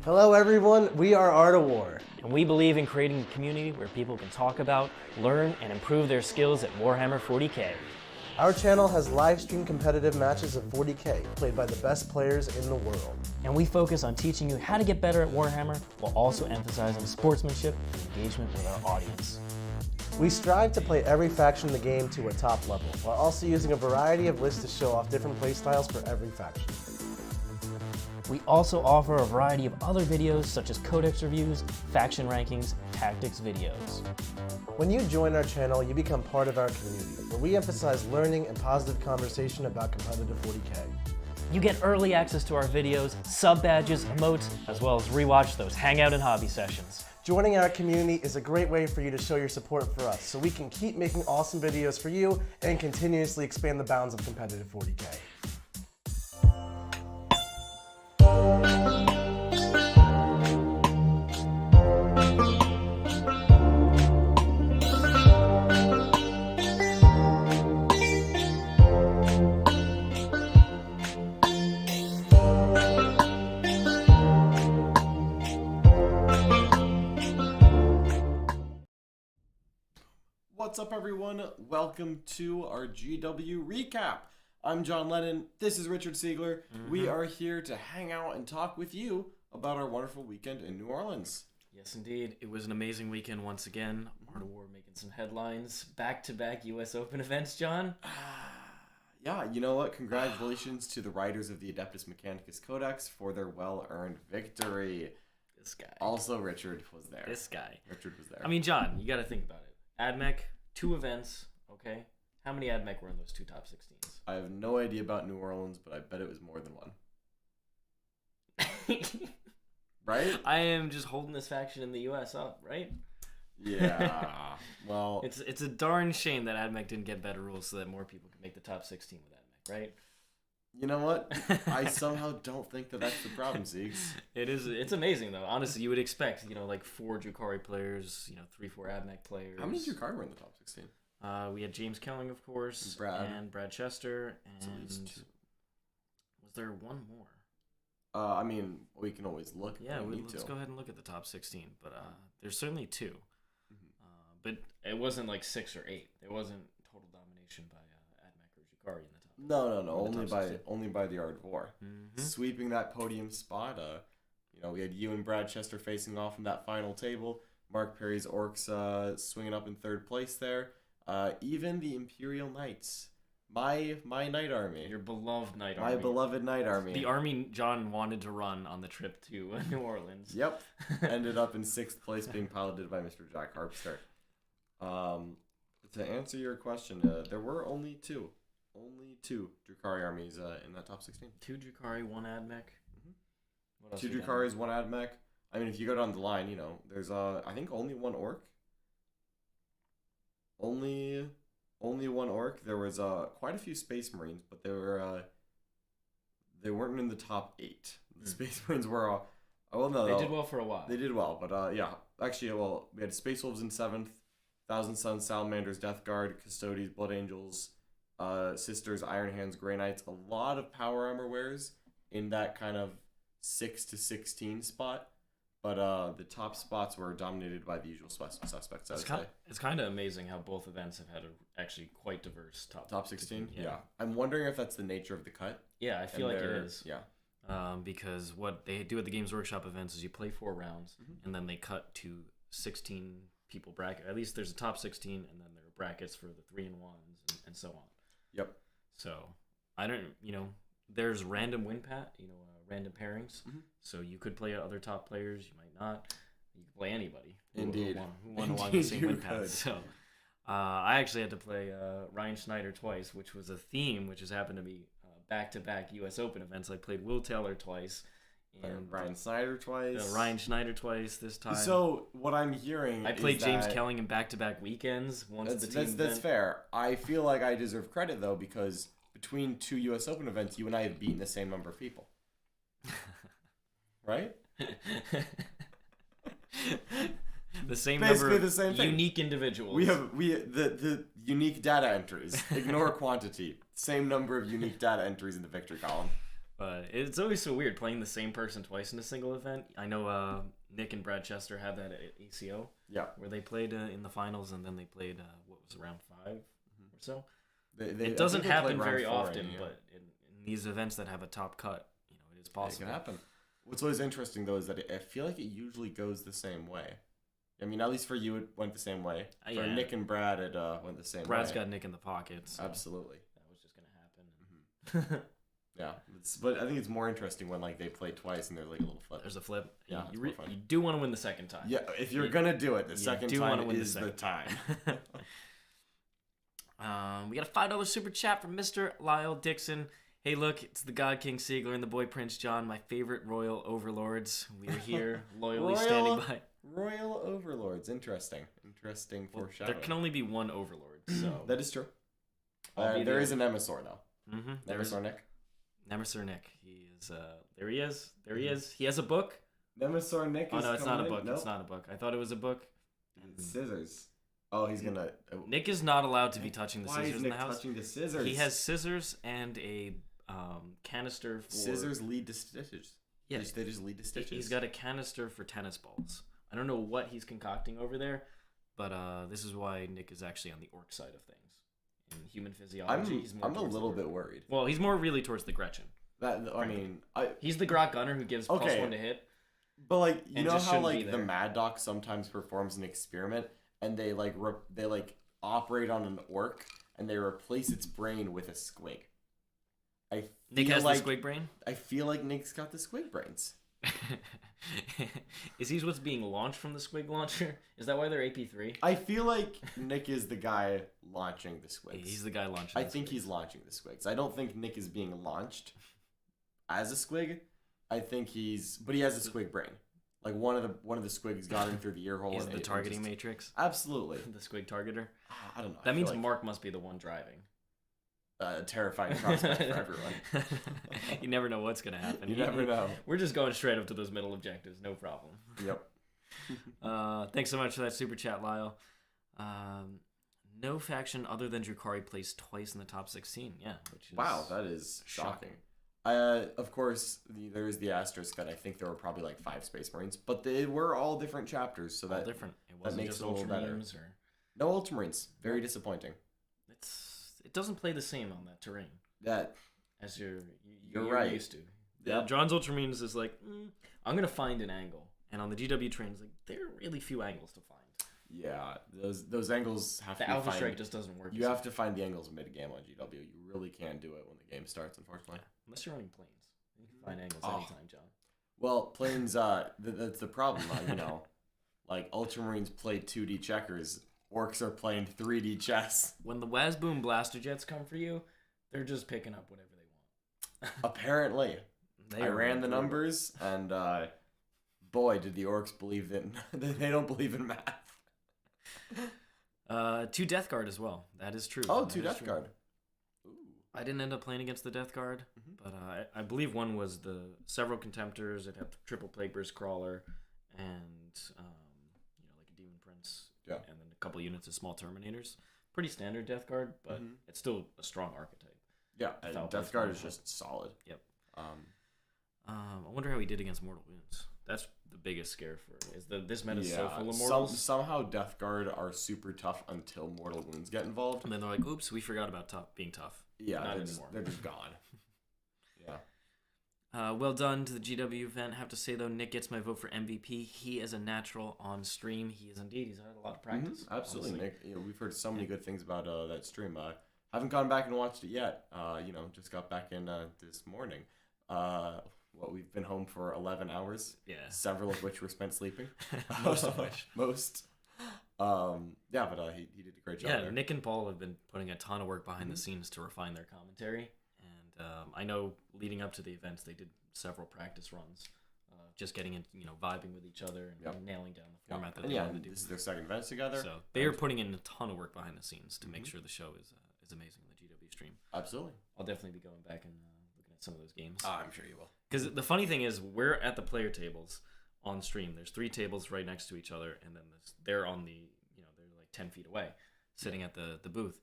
Hello everyone, we are Art of War. And we believe in creating a community where people can talk about, learn, and improve their skills at Warhammer 40K. Our channel has live stream competitive matches of 40K, played by the best players in the world. And we focus on teaching you how to get better at Warhammer, while also emphasizing sportsmanship and engagement with our audience. We strive to play every faction in the game to a top level, while also using a variety of lists to show off different playstyles for every faction. We also offer a variety of other videos such as codex reviews, faction rankings, and tactics videos. When you join our channel, you become part of our community, where we emphasize learning and positive conversation about competitive 40K. You get early access to our videos, sub badges, emotes, as well as rewatch those hangout and hobby sessions. Joining our community is a great way for you to show your support for us, so we can keep making awesome videos for you and continuously expand the bounds of competitive 40K. What's up, everyone? Welcome to our GW recap. I'm John Lennon. This is Richard Siegler. We are here to hang out and talk with you about our wonderful weekend in New Orleans. Yes, indeed. It was an amazing weekend once again. Art of War making some headlines. Back-to-back U.S. Open events, John. Yeah, you know what? Congratulations to the writers of the Adeptus Mechanicus Codex for their well-earned victory. This guy. Also, Richard was there. This guy. Richard was there. I mean, John, you got to think about it. AdMech, 2 events, okay? How many AdMech were in those 2 top 16s? I have no idea about New Orleans, but I bet it was more than one. Right? I am just holding this faction in the U.S. up, right? Yeah. Well, It's a darn shame that AdMech didn't get better rules so that more people could make the top 16 with AdMech, right? you know what? I somehow don't think that that's the problem, Siegs. It's amazing, though. Honestly, you would expect, like 4 Drukhari players, 3-4 AdMech players. How many Drukhari were in the top 16? We had James Kelling, of course, and Brad Chester, and at least 2. Was there one more? I mean, we can always look. Yeah, let's go ahead and look at the top 16. But there's certainly 2. Mm-hmm. But it wasn't like 6 or 8. It wasn't total domination by AdMech or Drukhari in the top. No. Only by the Art of War. Mm-hmm. Sweeping that podium spot. We had you and Brad Chester facing off in that final table. Mark Perry's Orcs swinging up in 3rd place there. Even the Imperial Knights. My Knight Army. Your beloved Knight Army. My beloved Knight Army. The army John wanted to run on the trip to New Orleans. Yep. Ended up in 6th place being piloted by Mr. Jack Harpster. To answer your question, there were only 2 Drukhari armies in that top 16. 2 Drukhari, 1 AdMech. What else 2 Drukharis, 1 AdMech. I mean, if you go down the line, there's I think only 1 Orc. Only 1 Orc. There was quite a few Space Marines, but they weren't in the top 8. The Space Marines were they did well for a while. They did well, but yeah, actually, we had Space Wolves in 7th, Thousand Suns, Salamanders, Death Guard, Custodes, Blood Angels, Sisters, Iron Hands, Grey Knights. A lot of power armor wears in that kind of 6 to 16 spot. But the top spots were dominated by the usual suspects, I would say. It's kind of amazing how both events have had actually quite diverse top 16. Yeah. I'm wondering if that's the nature of the cut. Yeah, I feel like it is. Yeah. Because what they do at the Games Workshop events is you play 4 rounds, and then they cut to 16 people bracket. At least there's a top 16, and then there are brackets for the 3-1s and so on. Yep. So I don't, there's random win random pairings. So you could play other top players, you might not. You can play anybody. Indeed. Who won along the same win path. So I actually had to play Ryan Schneider twice, which was a theme, which has happened to be back-to-back U.S. Open events. I played Will Taylor twice. And Ryan Schneider twice. Ryan Schneider twice this time. So what I'm hearing I played James Kelling in back-to-back weekends. That's fair. I feel like I deserve credit, though, because between 2 U.S. Open events, you and I have beaten the same number of people. Right? The same Basically number the same of thing. Unique individuals. We the unique data entries. Ignore quantity. Same number of unique data entries in the victory column. But it's always so weird playing the same person twice in a single event. I know Nick and Brad Chester had that at ACO. Yeah. Where they played in the finals, and then they played, what was it, round 5 or so? It doesn't happen very often, but in these events that have a top cut, it is possible. It can happen. What's always interesting, though, is that I feel like it usually goes the same way. I mean, at least for you, it went the same way. For Nick and Brad, it went the same way. Brad's got Nick in the pocket. So absolutely. That was just going to happen. Yeah, but I think it's more interesting when they play twice and there's like a little flip. There's a flip. Yeah, you do want to win the second time. Yeah, if you're gonna do it, the second time is the time. We got a $5 super chat from Mr. Lyle Dixon. Hey, look, it's the God King Siegler and the boy Prince John, my favorite royal overlords. We are here, loyally standing by. Royal overlords, interesting foreshadowing. There can only be one overlord, so that is true. There is an Emissor though. Mm-hmm. Emissor Nick. Nemesor Nick. He is. There he is. There he is. He has a book. Nemesor Nick. Oh no, it's not a book. Nope. It's not a book. I thought it was a book. Scissors. Oh, he's gonna. Nick is not allowed to be touching the scissors in the house. Why is Nick touching the scissors? He has scissors and a canister for. Scissors lead to stitches. Yeah, they just lead to stitches. He's got a canister for tennis balls. I don't know what he's concocting over there, but this is why Nick is actually on the orc side of things. In human physiology, I'm a little bit worried. Well, he's more really towards the Gretchen. He's the Grot Gunner who gives +1 to hit. But you know how the Mad Doc sometimes performs an experiment and they operate on an orc and they replace its brain with a squig. Nick has the squig brain? I feel like Nick's got the squig brains. Is he what's being launched from the squig launcher? Is that why they're AP3? I feel like Nick is the guy launching the squigs. He's the guy launching I think he's launching the squigs. I don't think Nick is being launched as a squig. I think but he has a squig brain. Like one of the squigs got in through the ear hole. He's the targeting matrix. Absolutely. The squig targeter. I don't know. That means Mark must be the one driving. Terrifying prospect for everyone. You never know what's gonna happen. You never know. We're just going straight up to those middle objectives, no problem. Yep. Thanks so much for that super chat, Lyle. No faction other than Drukari placed twice in the top 16. Yeah, which is wow, that is shocking. Of course, there is the asterisk that I think there were probably 5 Space Marines, but they were all different chapters, so all different. It wasn't makes just it a little better. Or... No Ultramarines. Very disappointing. It doesn't play the same on that terrain. As you're right. used to. Yeah. John's Ultramarines is I'm gonna find an angle, and on the GW trains, there are really few angles to find. Yeah, those angles have to be Alpha Strike just doesn't work. You have to find the angles mid-game on GW. You really can't do it when the game starts, unfortunately. Yeah. Unless you're running planes. You can find angles anytime, John. Well, planes, that's the problem, Ultramarines play 2D checkers. Orcs are playing 3D chess. When the Wazboom Blaster Jets come for you, they're just picking up whatever they want. Apparently. I ran the numbers, and boy, did the orcs believe that they don't believe in math. 2 Death Guard as well. That is true. Oh, 2 Death Guard. Ooh. I didn't end up playing against the Death Guard, but I believe one was the several Contemptors. It had triple Plague Burst Crawler, and a Demon Prince. Yeah. And then a couple units of small Terminators. Pretty standard Death Guard, but it's still a strong archetype. Yeah, Death Guard is just solid. Yep. I wonder how he did against Mortal Wounds. That's the biggest scare for this meta is so full of mortals. Somehow Death Guard are super tough until Mortal Wounds get involved. And then they're like, oops, we forgot about being tough. Yeah, not anymore. They're just gone. Yeah. Well done to the GW event. Have to say, though, Nick gets my vote for MVP. He is a natural on stream. He is indeed. He's had a lot of practice. Absolutely, honestly. Nick. We've heard so many good things about that stream. Haven't gone back and watched it yet. Just got back in this morning. We've been home for 11 hours. Yeah. Several of which were spent sleeping. Most of which. Most. But he did a great job. Yeah, there. Nick and Paul have been putting a ton of work behind the scenes to refine their commentary. And I know leading up to the events, they did several practice runs. Just getting in, vibing with each other and nailing down the format that they wanted to do. This is their second event together. So they are putting in a ton of work behind the scenes to make sure the show is amazing on the GW stream. Absolutely. I'll definitely be going back and looking at some of those games. I'm sure you will. Because the funny thing is, we're at the player tables on stream. There's 3 tables right next to each other, and then they're on the, they're 10 feet away, sitting at the booth.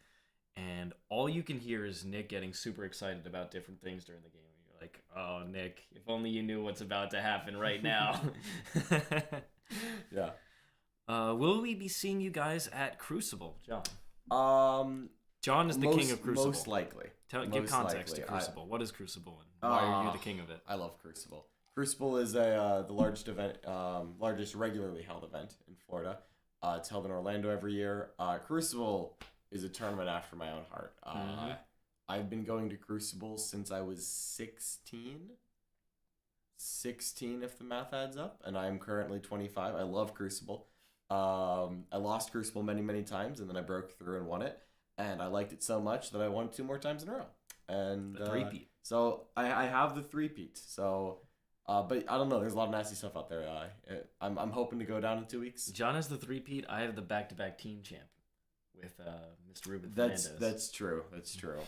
And all you can hear is Nick getting super excited about different things during the game. You're like, oh, Nick, if only you knew what's about to happen right now. Yeah. Will we be seeing you guys at Crucible, John? John is the most, king of Crucible. Most likely. Give context to Crucible. What is Crucible, and why are you the king of it? I love Crucible. Crucible is the largest event, largest regularly held event in Florida. It's held in Orlando every year. Crucible is a tournament after my own heart. I've been going to Crucible since I was 16. 16 if the math adds up, and I'm currently 25. I love Crucible. I lost Crucible many times, and then I broke through and won it. And I liked it so much that I won 2 more times in a row. And The three-peat. So I have the three-peat. So, but I don't know. There's a lot of nasty stuff out there. I'm hoping to go down in 2 weeks. John has the three-peat. I have the back-to-back team champ with Mr. Ruben Fernandez. That's true. That's true.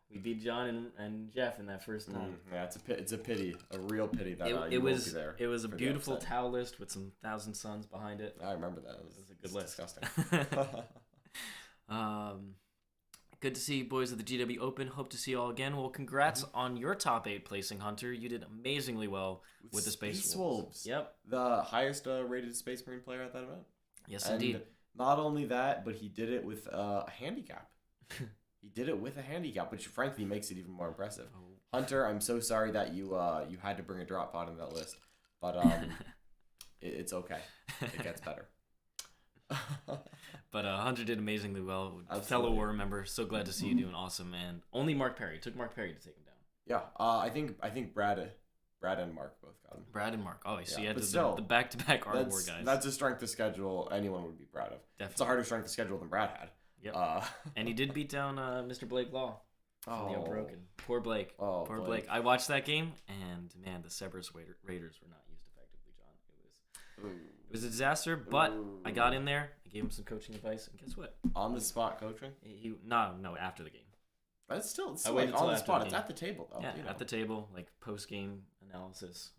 We beat John and Jeff in that first time. Yeah, it's a pity, a real pity that It you was won't be there. it was a for the beautiful upset. towel list with some Thousand Suns behind it. I remember that. It was a good list. Disgusting. Good to see you boys at the GW Open. Hope to see you all again. Well, congrats on your top 8 placing, Hunter. You did amazingly well with the Space Wolves. Yep. The highest rated Space Marine player at that event. Yes, And indeed. not only that, but he did it with a handicap. He did it with a handicap, which frankly makes it even more impressive. Oh. Hunter, I'm so sorry that you had to bring a drop pod in that list, but it's okay. It gets better. But Hunter did amazingly well. Absolutely. Fellow War member. So glad to see you doing awesome. And only Mark Perry. It took Mark Perry to take him down. Yeah, I think Brad and Mark both got him. Brad and Mark. Oh, so you had but still, the back-to-back Art War guys. That's a strength of schedule anyone would be proud of. Definitely. It's a harder strength of schedule than Brad had. Yep. And he did beat down Mr. Blake Law from the Unbroken. Poor Blake. Oh, Poor Blake. I watched that game, and man, the Cerberus Raiders were not used effectively, John. It was a disaster, but I got in there. I gave him some coaching advice, and guess what? On the spot coaching. No, after the game. But it's still I waited like till on the after spot. the It's game. at the table though. Yeah, you know. at the table, like post-game analysis.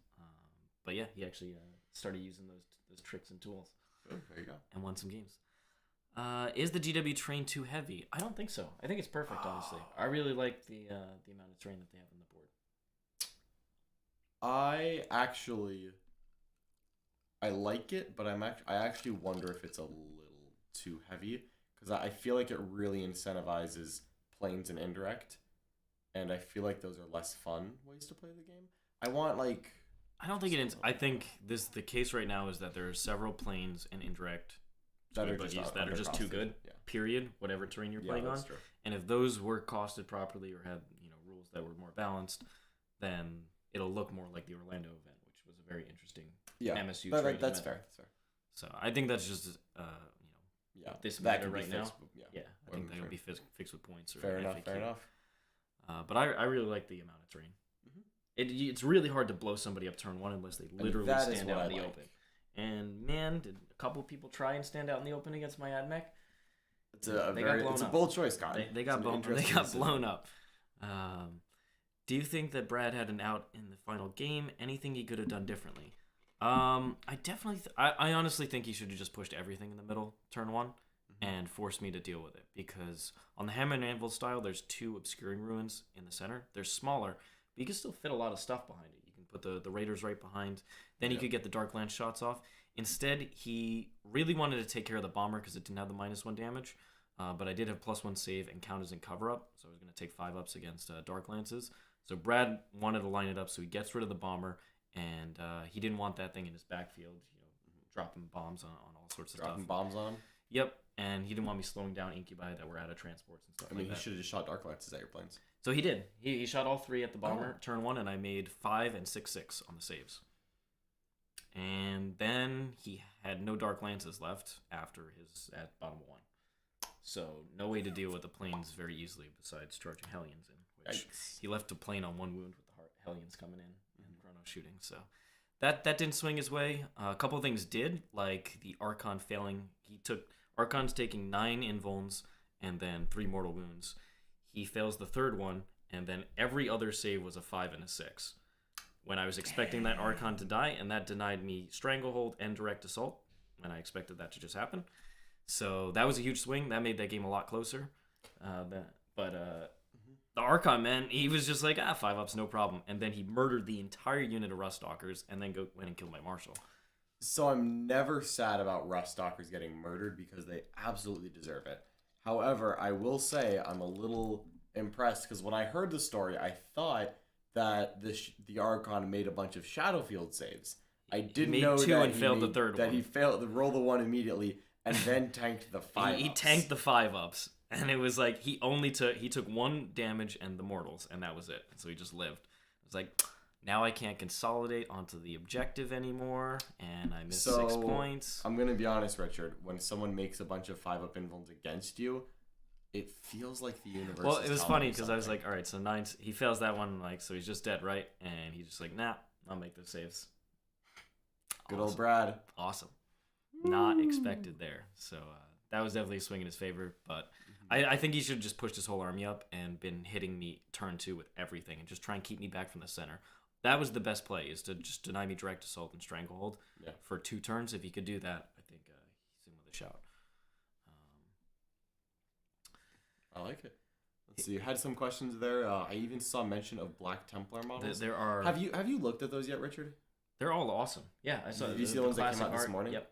But yeah, he actually started using those tricks and tools. Good, there you go. And won some games. Is the GW terrain too heavy? I don't think so. I think it's perfect, honestly. I really like the amount of terrain that they have on the board. I like it, but I actually wonder if it's a little too heavy because I feel like it really incentivizes planes and indirect, and I feel like those are less fun ways to play the game. I want like. I don't think it is. I think the case right now is that there are several planes and indirect That are buggies just that are just too undercosted. good. Yeah. Period. Whatever terrain you're playing on. That's true. And if those were costed properly or had rules that were more balanced, then it'll look more like the Orlando event, which was a very interesting MSU trade that's event. fair. That's fair. So I think that's just Yeah, this that meta can be right now. fixed, yeah, I think that'll be fixed with points or fair enough. FAQ. Fair enough. But I really like the amount of terrain. It's really hard to blow somebody up turn 1 unless they literally that is stand what out I in the like. open. And man, did a couple people try and stand out in the open against my AdMech? It's a They got blown it's a up. bold choice, Scott. They got blown. They got blown up. Do you think that Brad had an out in the final game? Anything he could have done differently? I definitely. I honestly think he should have just pushed everything in the middle turn 1 and forced me to deal with it, because on the Hammer and Anvil style, there's 2 obscuring ruins in the center. They're smaller, but you can still fit a lot of stuff behind it. You can put the Raiders right behind. Then he could get the Dark Lance shots off. Instead, he really wanted to take care of the bomber because it didn't have the -1 damage. But I did have +1 save and counters and cover up, so I was going to take 5 ups against Dark Lances. So Brad wanted to line it up so he gets rid of the bomber, and he didn't want that thing in his backfield, dropping bombs on all sorts of Dropping stuff. bombs on him. Yep, and he didn't want me slowing down Incubi that were out of transports and stuff I mean, like he that. should have just shot Dark Lances at your planes. So he did. He shot all 3 at the bomber turn 1, and I made 5 and 6/6 on the saves. And then he had no Dark Lances left after his at bottom 1. So no way to deal with the planes very easily besides charging Hellions in, which he left a plane on 1 wound with the Hellions coming in and Chrono shooting. So that didn't swing his way. A couple of things did, like the Archon failing. Archon's taking 9 invulns and then 3 mortal wounds. He fails the 3rd one, and then every other save was a 5 and a 6. When I was expecting that Archon to die, and that denied me Stranglehold and Direct Assault, and I expected that to just happen. So that was a huge swing. That made that game a lot closer. The Archon, man, he was just like, 5-ups, no problem. And then he murdered the entire unit of Ruststalkers and then went and killed my Marshal. So I'm never sad about Ruststalkers getting murdered because they absolutely deserve it. However, I will say I'm a little impressed because when I heard the story, I thought that the Archon made a bunch of Shadowfield saves. I didn't know two that and failed the third that one. he failed to roll the one immediately and then tanked the 5-ups. He tanked the 5-ups. And it was like he took 1 damage and the mortals, and that was it. So he just lived. It was like, now I can't consolidate onto the objective anymore, and I missed 6 points. I'm gonna be honest, Richard. When someone makes a bunch of 5-up invulns against you, it feels like the universe. Well, it was funny because I was like, all right, so 9. He fails that one, like, so he's just dead, right? And he's just like, nah, I'll make those saves. Good old Brad. Awesome. Not expected there. So that was definitely a swing in his favor, but. I think he should have just pushed his whole army up and been hitting me turn 2 with everything and just try and keep me back from the center. That was the best play, is to just deny me direct assault and stranglehold for 2 turns. If he could do that, I think he's in with a shout. I like it. Let's see. You had some questions there. I even saw mention of Black Templar models. There are. Have you looked at those yet, Richard? They're all awesome. Yeah, I saw. Did you see the ones that came out this morning? Yep.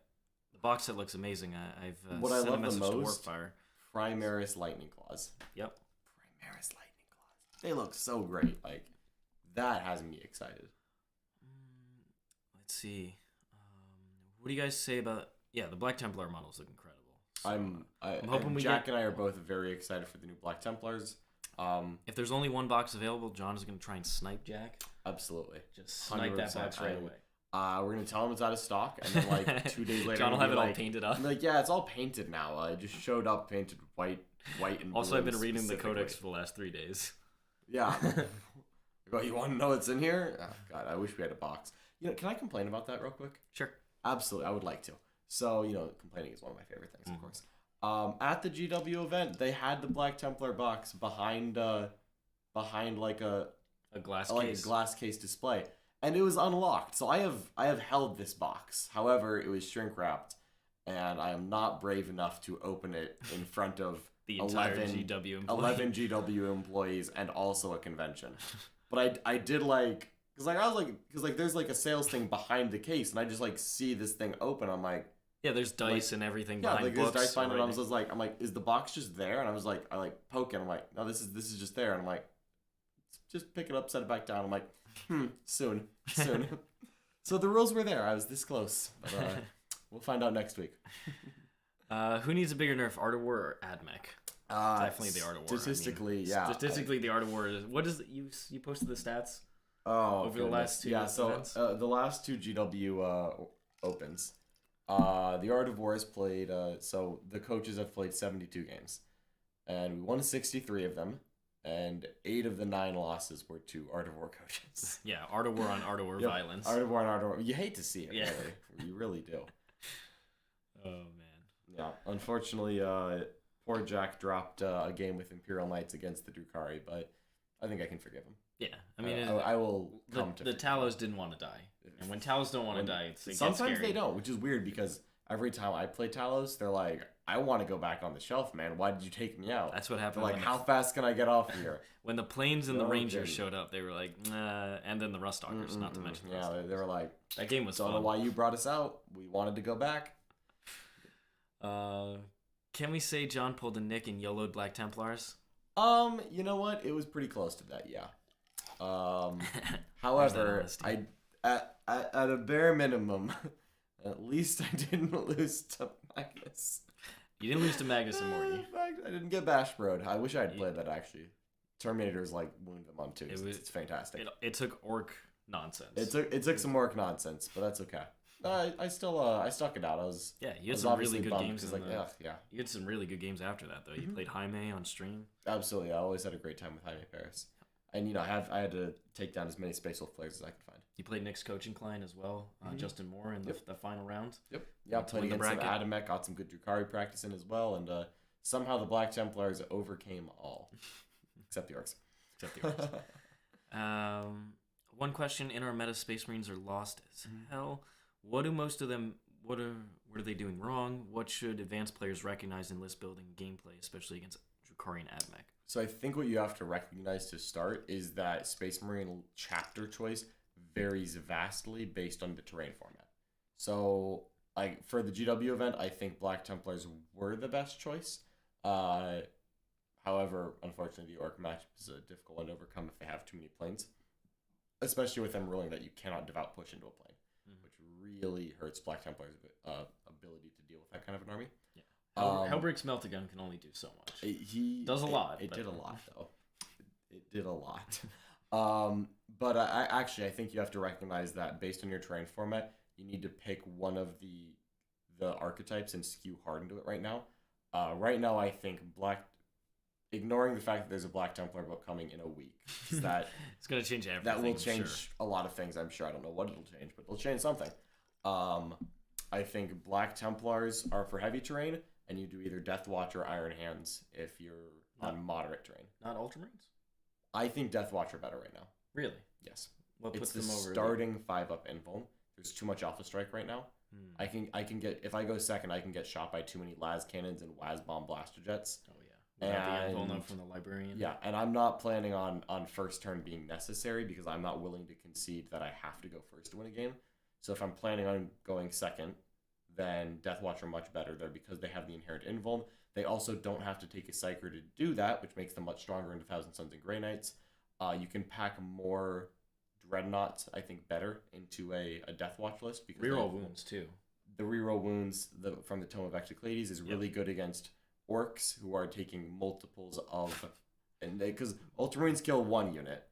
The box set looks amazing. I've what sent I love a message the to most. Warpfire. Primaris Lightning Claws. Yep. Primaris Lightning Claws. They look so great. Like, that has me excited. Let's see. What do you guys say about... Yeah, the Black Templar models look incredible. So I'm hoping Jack and I are both very excited for the new Black Templars. If there's only one box available, John is going to try and snipe Jack. Absolutely. Just snipe that box right away. We're going to tell him it's out of stock, and then, like, 2 days later... John will have it all painted up. I'm like, yeah, it's all painted now. It just showed up painted white and blue. Also, I've been reading the codex for the last 3 days. Yeah. You want to know what's in here? Oh, God, I wish we had a box. Can I complain about that real quick? Sure. Absolutely, I would like to. So, complaining is one of my favorite things, of course. At the GW event, they had the Black Templar box behind like a glass case display. And it was unlocked, so I have held this box. However, it was shrink wrapped, and I am not brave enough to open it in front of the entire GW 11 GW employees and also a convention. But I did because there's like a sales thing behind the case, and I just like see this thing open. I'm like, yeah, there's dice and everything behind books. There's dice behind it. I was like, is the box just there? And I was like, I poke it. I'm like, no, this is just there. And I'm like, just pick it up, set it back down. I'm like, soon. So the rules were there. I was this close. But, we'll find out next week. Who needs a bigger nerf, Art of War or AdMech? Definitely the Art of War. Statistically, yeah. Statistically, the Art of War is... What is it? You posted the stats? Oh, over the last 2 events? The last 2 GW opens. The Art of War has played... so the coaches have played 72 games. And we won 63 of them. And 8 of the 9 losses were to Art of War coaches. Yeah, Art of War on Art of War violence. Art of War on Art of War. You hate to see it, really. You really do. Oh, man. Yeah, unfortunately, poor Jack dropped a game with Imperial Knights against the Drukhari, but I think I can forgive him. Yeah, I mean... I will come to the Talos didn't want to die. And when Talos don't want to die, it sometimes gets scary. they don't, which is weird because every time I play Talos, they're like, I want to go back on the shelf, man. Why did you take me out? That's what happened. They're like, how fast can I get off here? When the planes and the Rangers showed up, they were like, nah. And then the Ruststalkers, not to mention the Ruststalkers. They were like, that game was fun. Don't know why you brought us out. We wanted to go back. Can we say John pulled a Nick and YOLO'd Black Templars? You know what? It was pretty close to that, yeah. However, at a bare minimum, at least I didn't lose to Magnus. You didn't lose to Magnus and Morty. I didn't get Bash Broed. I wish I had played that, actually. Terminator's like wound them on too. It's fantastic. It took orc nonsense. It took some orc nonsense, but that's okay. I still I stuck it out. You had some really good games. Yeah. You had some really good games after that though. You played Jaime on stream. Absolutely, I always had a great time with Jaime Paris, and I had to take down as many Space Wolf players as I could find. You played Nick's coaching client as well, Justin Moore in the final round. Yep. Yeah, I played against some Adamek, got some good Drukhari practice in as well, and somehow the Black Templars overcame all, except the orcs. One question: in our meta, Space Marines are lost as hell. What do most of them? What are they doing wrong? What should advanced players recognize in list building gameplay, especially against Drukhari and AdMech? So I think what you have to recognize to start is that Space Marine chapter choice varies vastly based on the terrain format. So like for the GW event, I think Black Templars were the best choice. However, unfortunately, the Orc match is a difficult one to overcome if they have too many planes, especially with them ruling that you cannot devout push into a plane, which really hurts Black Templars' ability to deal with that kind of an army. Hellbreak's Meltagun can only do so much. He does a lot. It did a lot, though. It did a lot. But I think you have to recognize that based on your terrain format, you need to pick one of the archetypes and skew hard into it right now. Right now, I think ignoring the fact that there's a Black Templar book coming in a week, that it's going to change everything. That will change a lot of things, I'm sure. I don't know what it'll change, but it'll change something. I think Black Templars are for heavy terrain, and you do either Death Watch or Iron Hands if you're on moderate terrain. Not Ultramarines? I think Death Watch are better right now. Really? Yes. What puts them over? Starting 5-up invuln. There's too much Alpha Strike right now. I can get, if I go second, I can get shot by too many Las Cannons and Waz Bomb Blaster Jets. Oh yeah. The invuln from the Librarian. Yeah, and I'm not planning on first turn being necessary because I'm not willing to concede that I have to go first to win a game. So if I'm planning on going second, then Death Watch are much better there because they have the inherent invuln. They also don't have to take a Psyker to do that, which makes them much stronger into Thousand Suns and Grey Knights. You can pack more Dreadnoughts, I think, better into a Death Watch list. Because reroll wounds, too. The reroll wounds from the Tome of Exoclades is really good against Orcs who are taking multiples of... Because Ultramarines kill one unit,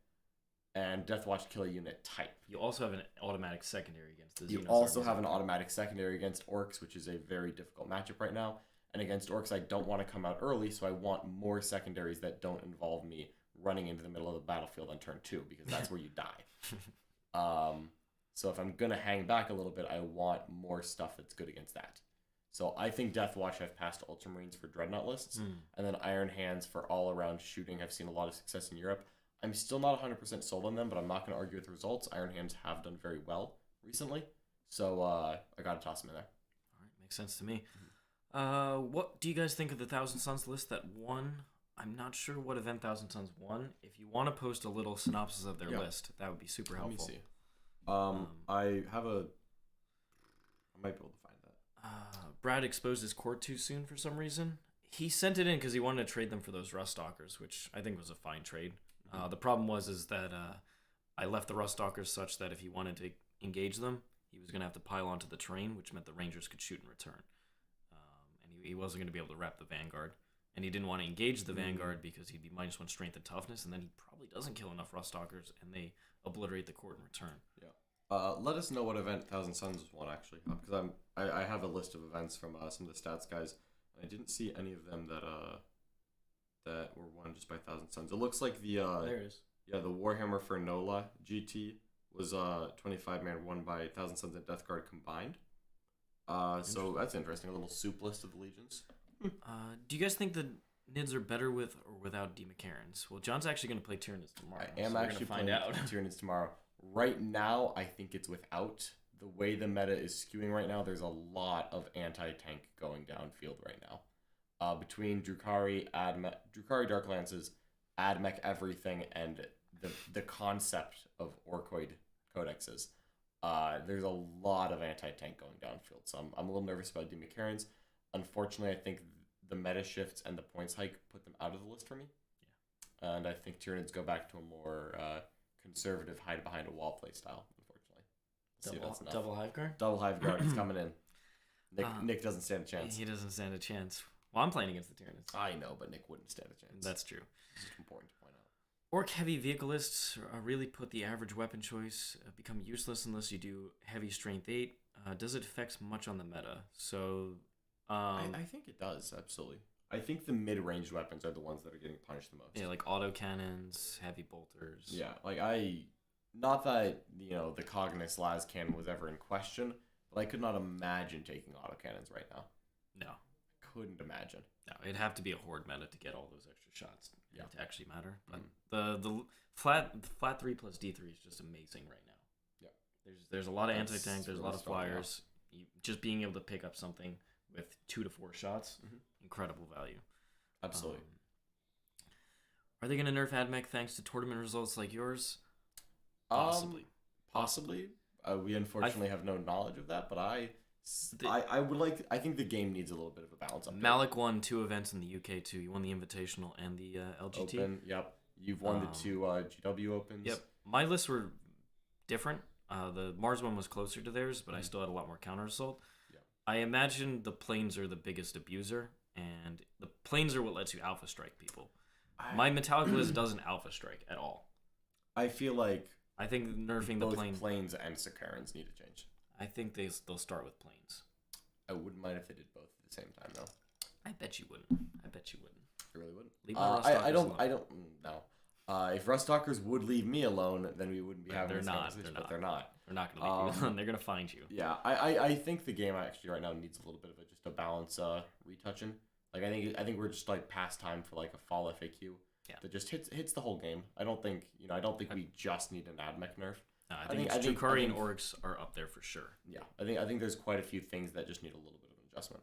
and Death Watch kill a unit type. You also have an automatic secondary against the Xenos. You also have an automatic secondary against Orcs, which is a very difficult matchup right now. And against Orcs, I don't want to come out early, so I want more secondaries that don't involve me running into the middle of the battlefield on turn 2, because that's where you die. So if I'm going to hang back a little bit, I want more stuff that's good against that. So I think Death Watch I've passed Ultramarines for Dreadnought lists, and then Iron Hands for all-around shooting. I've seen a lot of success in Europe. I'm still not 100% sold on them, but I'm not going to argue with the results. Iron Hands have done very well recently, so I got to toss them in there. All right, makes sense to me. What do you guys think of the Thousand Suns list that won? I'm not sure what event Thousand Suns won. If you want to post a little synopsis of their list, that would be super helpful. Let me see. I might be able to find that. Brad exposed his court too soon for some reason. He sent it in because he wanted to trade them for those Rust Stalkers, which I think was a fine trade. The problem is that I left the Rust Stalkers such that if he wanted to engage them, he was going to have to pile onto the terrain, which meant the Rangers could shoot in return. And he wasn't going to be able to wrap the Vanguard. And he didn't want to engage the Vanguard because he'd be -1 strength and toughness, and then he probably doesn't kill enough Rust Stalkers, and they obliterate the court in return. Yeah. Let us know what event Thousand Suns won, actually, because I have a list of events from some of the stats guys. I didn't see any of them that were won just by Thousand Suns. It looks like the there it is. Yeah, the Warhammer for Nola GT was 25-man won by Thousand Suns and Death Guard combined. So that's interesting. A little soup list of the legions. Do you guys think the Nids are better with or without D. McCarrans? Well, John's actually going to play Tyranids tomorrow. I am actually playing Tyranids tomorrow. Right now, I think it's without. The way the meta is skewing right now, there's a lot of anti-tank going downfield right now. Between Drukhari Dark Lances, AdMech everything, and the concept of Orcoid codexes, there's a lot of anti-tank going downfield. So I'm a little nervous about D. McCarran's. Unfortunately, I think the meta shifts and the points hike put them out of the list for me. Yeah. And I think Tyranids go back to a more conservative hide behind a wall play style, unfortunately. Double Hive Guard? Double Hive Guard is coming in. Nick doesn't stand a chance. He doesn't stand a chance. Well, I'm playing against the Tyranids. I know, but Nick wouldn't stand a chance. That's true. It's important to point out. Orc heavy vehicleists really put the average weapon choice become useless unless you do heavy strength 8. Does it affect much on the meta? So I think it does, absolutely. I think the mid-range weapons are the ones that are getting punished the most. Yeah, like autocannons, heavy bolters. Yeah, like not that, the Cognis Las cannon was ever in question, but I could not imagine taking autocannons right now. No. I couldn't imagine. No, it'd have to be a horde meta to get all those extra shots to actually matter. But Mm-hmm. the flat 3 plus D3 is just amazing right now. Yeah. There's a lot of anti-tank, there's really a lot of strong, flyers. Just being able to pick up something with 2 to 4 shots, incredible value. Absolutely. Are they going to nerf AdMech thanks to tournament results like yours? Possibly. We unfortunately have no knowledge of that, but I would like. I think the game needs a little bit of a balance. Malik won 2 events in the UK too. You won the Invitational and the LGT. Open, yep. You've won the 2 GW Opens. Yep. My lists were different. The Mars one was closer to theirs, but I still had a lot more counter assault. Yep. I imagine the planes are the biggest abuser, and the planes are what lets you alpha strike people. My metallic list doesn't alpha strike at all. I feel like I think nerfing the both plane. planes and Sakarans need to change. I think they'll start with planes. I wouldn't mind if they did both at the same time, though. I bet you wouldn't. I really wouldn't. Leave my Rust Talkers alone. I don't know. If Rust Talkers would leave me alone, then we wouldn't be having this conversation. But they're not. They're not going to leave you alone. They're going to find you. Yeah, I think the game actually right now needs a little bit of just a balance retouching. Like I think we're just like past time for like a fall FAQ that just hits the whole game. I don't think we just need an AdMech nerf. No, I think Drukari and Orcs are up there for sure. Yeah, I think there's quite a few things that just need a little bit of an adjustment.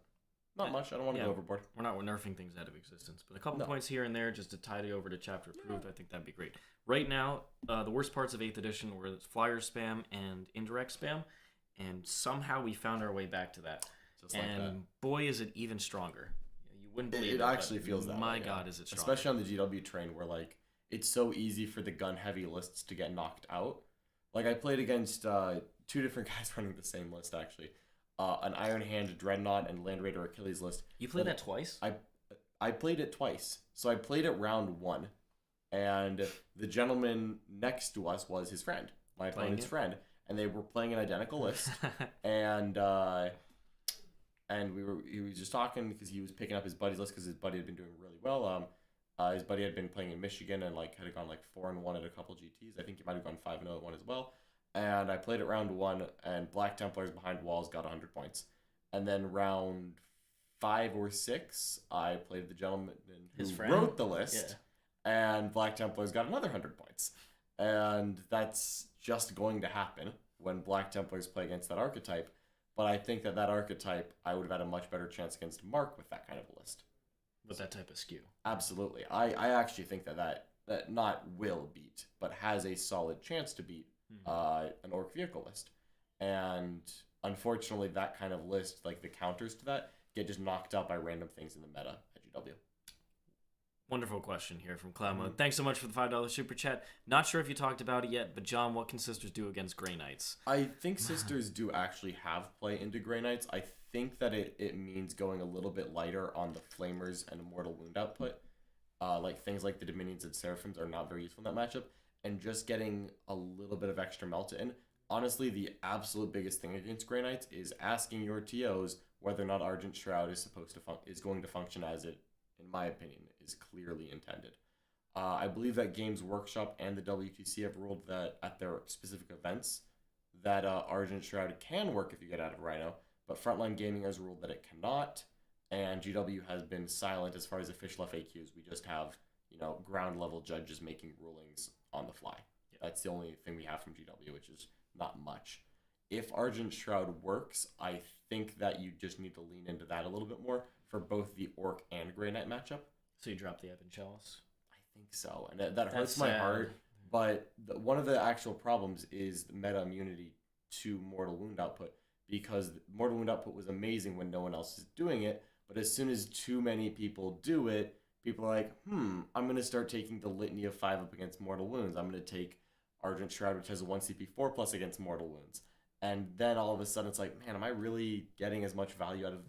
Not much. I don't want to go overboard. We're not nerfing things out of existence, but a couple points here and there just to tide it over to chapter approved. I think that'd be great. Right now, the worst parts of 8th edition were flyer spam and indirect spam, and somehow we found our way back to that. Just like that. And boy, is it even stronger. You wouldn't believe it actually feels that way. My God, is it stronger. Especially on the GW train where like it's so easy for the gun heavy lists to get knocked out. Like I played against 2 different guys running the same list actually. An Iron Hand Dreadnought and Land Raider Achilles list. You played that twice? I played it twice. So I played it round 1, and the gentleman next to us was his friend, my opponent's friend, and they were playing an identical list, and he was just talking because he was picking up his buddy's list because his buddy had been doing really well. His buddy had been playing in Michigan and like had gone like 4-1 at a couple GTs. I think he might have gone 5-0 at one as well. And I played it round 1, and Black Templars behind walls got 100 points. And then round 5 or 6, I played the gentleman who wrote the list, and Black Templars got another 100 points. And that's just going to happen when Black Templars play against that archetype. But I think that archetype, I would have had a much better chance against Mark with that kind of a list. With that type of skew. Absolutely. I actually think that not will beat, but has a solid chance to beat an Orc vehicle list. And unfortunately, that kind of list, like the counters to that, get just knocked out by random things in the meta at GW. Wonderful question here from Cloud Mode. Thanks so much for the $5 super chat. Not sure if you talked about it yet, but John, what can Sisters do against Grey Knights? I think Sisters do actually have play into Grey Knights. I think that it means going a little bit lighter on the Flamers and Immortal Wound output. Like things like the Dominions and Seraphims are not very useful in that matchup. And just getting a little bit of extra Melta in. Honestly, the absolute biggest thing against Grey Knights is asking your TOs whether or not Argent Shroud is going to function as it, in my opinion, is clearly intended. I believe that Games Workshop and the WTC have ruled that at their specific events that Argent Shroud can work if you get out of Rhino, but Frontline Gaming has ruled that it cannot, and GW has been silent as far as official FAQs. We just have, ground level judges making rulings on the fly. Yep. That's the only thing we have from GW, which is not much. If Argent Shroud works, I think that you just need to lean into that a little bit more for both the Orc and Grey Knight matchup. So you drop the Ebon Chalice? I think so, and that hurts my heart. But one of the actual problems is the meta immunity to Mortal Wound output, because Mortal Wound output was amazing when no one else is doing it, but as soon as too many people do it, people are like, I'm going to start taking the Litany of 5 up against Mortal Wounds. I'm going to take Argent Shroud, which has a 1 CP4 plus against Mortal Wounds. And then all of a sudden it's like, man, am I really getting as much value out of...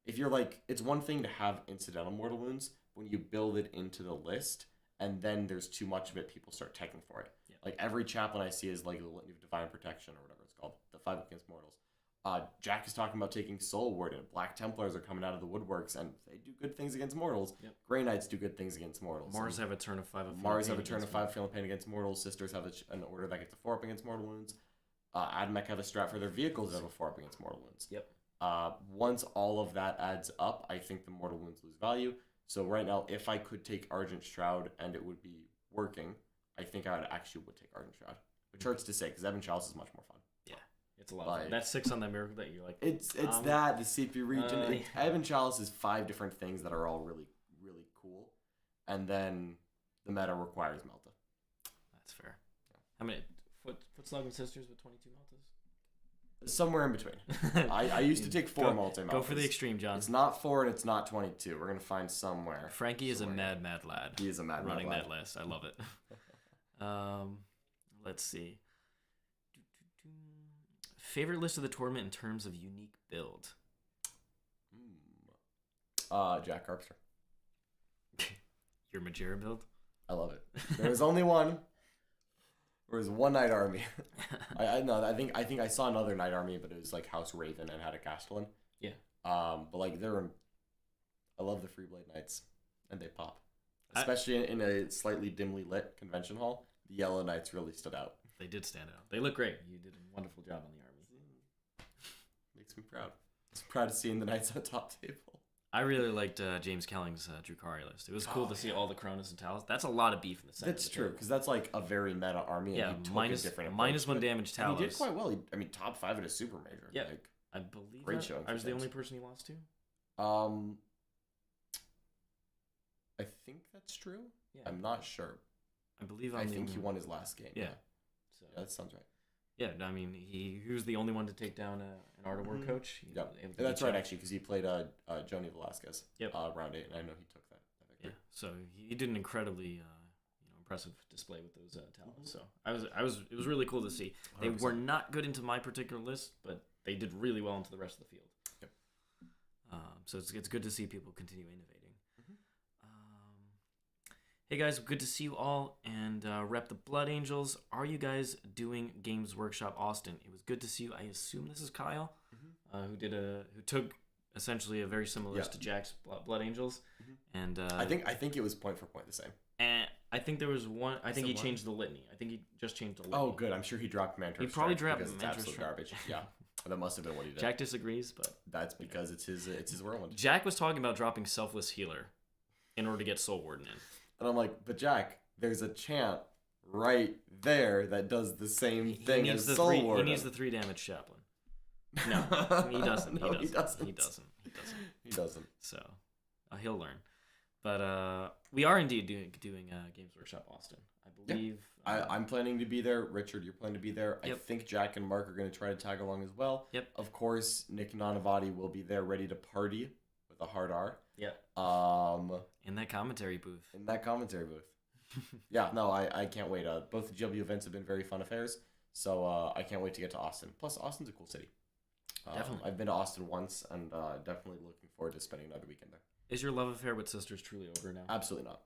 If you're like, it's one thing to have incidental Mortal Wounds when you build it into the list, and then there's too much of it, people start taking for it. Yeah. Like every chaplain I see is like the Litany of Divine Protection or whatever it's called, the 5 against Mortals. Jack is talking about taking Soul Warden. Black Templars are coming out of the woodworks, and they do good things against Mortals. Yep. Grey Knights do good things against Mortals. Mars have a turn of 5 of Mars have a turn of 5 Feeling Pain against Mortals. Sisters have an order that gets a 4 up against Mortal Wounds. AdMech have a strat for their vehicles that have a 4 up against Mortal Wounds. Yep. Once all of that adds up, I think the Mortal Wounds lose value. So right now, if I could take Argent Shroud and it would be working, I think I would take Argent Shroud. Which hurts to say, because Ebon Chalice is much more fun. Yeah, it's a lot of fun. That's 6 on that miracle that you're like... It's that, the CP region. Ebon Chalice is 5 different things that are all really, really cool. And then the meta requires Melta. That's fair. How many foot slug and sisters with 22 Meltas? Somewhere in between. I used to take 4 multi Meltas. Go for the extreme, John. It's not 4 and it's not 22. We're gonna find somewhere. Frankie is a mad lad. He is a mad running lad. that list. I love it. Let's see. Favorite list of the tournament in terms of unique build. Jack Carpster. Your Majera build. I love it. There was only one. There was one Knight Army. I think I saw another Knight Army, but it was like House Raven and had a Castellan. Yeah. But like I love the Freeblade Knights, and they pop, especially in a slightly dimly lit convention hall. The Yellow Knights really stood out. They did stand out. They look great. You did a wonderful job on the army. Makes me proud. I'm proud of seeing the Knights on top table. I really liked James Kelling's Drukari list. It was cool to see all the Cronus and Talos. That's a lot of beef in the center. That's true, because that's like a very meta army. Yeah, and he took minus a different minus approach, 1 damage Talos. And he did quite well. Top 5 at a super major. Yeah, like, I believe great showing. I was the only person he lost to. I think that's true. Yeah. I'm not sure. I believe I think he won his last game. Yeah. So yeah, that sounds right. Yeah, I mean, he was the only one to take down an Art of War coach. Yeah, that's right, actually, because he played Joni Velasquez round 8, and I know he took that victory. Yeah, so he did an incredibly impressive display with those talents. So it was really cool to see. They 100%. were not good into my particular list, but they did really well into the rest of the field. Yep. So it's good to see people continue innovating. Hey guys, good to see you all and rep the Blood Angels. Are you guys doing Games Workshop Austin? It was good to see you. I assume this is Kyle, who took essentially a very similar list to Jack's Blood Angels, and I think it was point for point the same. And I think there was one. I think he changed the litany. I think he just changed the litany. Oh, good. I'm sure he dropped Mantra. He probably Strike dropped because it's Mantra absolute Strike. garbage. Yeah, that must have been what he did. Jack disagrees, but That's because it's his whirlwind. Jack was talking about dropping Selfless Healer in order to get Soul Warden in. And I'm like, but Jack, there's a chant right there that does the same thing as Soul Warden. He needs the 3 damage Chaplain. No, he doesn't. No, he doesn't. He doesn't. So he'll learn. But we are indeed doing Games Workshop Austin. I believe. I'm planning to be there. Richard, you're planning to be there. Yep. I think Jack and Mark are going to try to tag along as well. Yep. Of course, Nick Nanavati will be there ready to party with a hard R. Yep. In that commentary booth. Yeah, no, I can't wait. Both the GW events have been very fun affairs, so I can't wait to get to Austin. Plus, Austin's a cool city. Definitely. I've been to Austin once, and definitely looking forward to spending another weekend there. Is your love affair with Sisters truly over now? Absolutely not.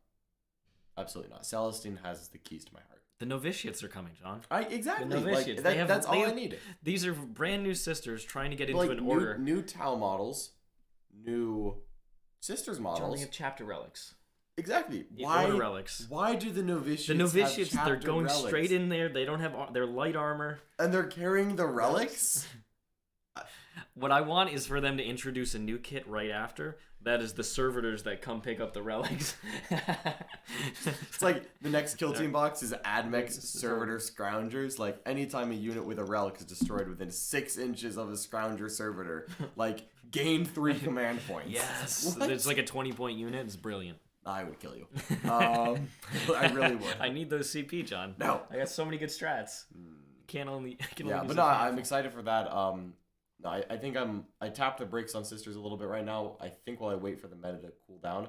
Absolutely not. Celestine has the keys to my heart. The novitiates are coming, John. Exactly. The novitiates. That's all I need. These are brand new sisters trying to get into an order. New Tau models, new Sisters models. John, they have chapter relics. Exactly. Order relics. Why do the novitiates? The novitiates, have they're going relics? straight in there. They don't have their light armor, and they're carrying the relics. What I want is for them to introduce a new kit right after. That is the servitors that come pick up the relics. It's like the next kill team box is Admech Servitor Scroungers. Like anytime a unit with a relic is destroyed within 6 inches of a Scrounger Servitor, like gain 3 command points. Yes, What? it's like a 20-point unit. It's brilliant. I would kill you. I really would. I need those CP, John. No. I got so many good strats. I can only Yeah, use but a no, few. I'm excited for that. I think I tapped the brakes on Sisters a little bit right now. I think while I wait for the meta to cool down.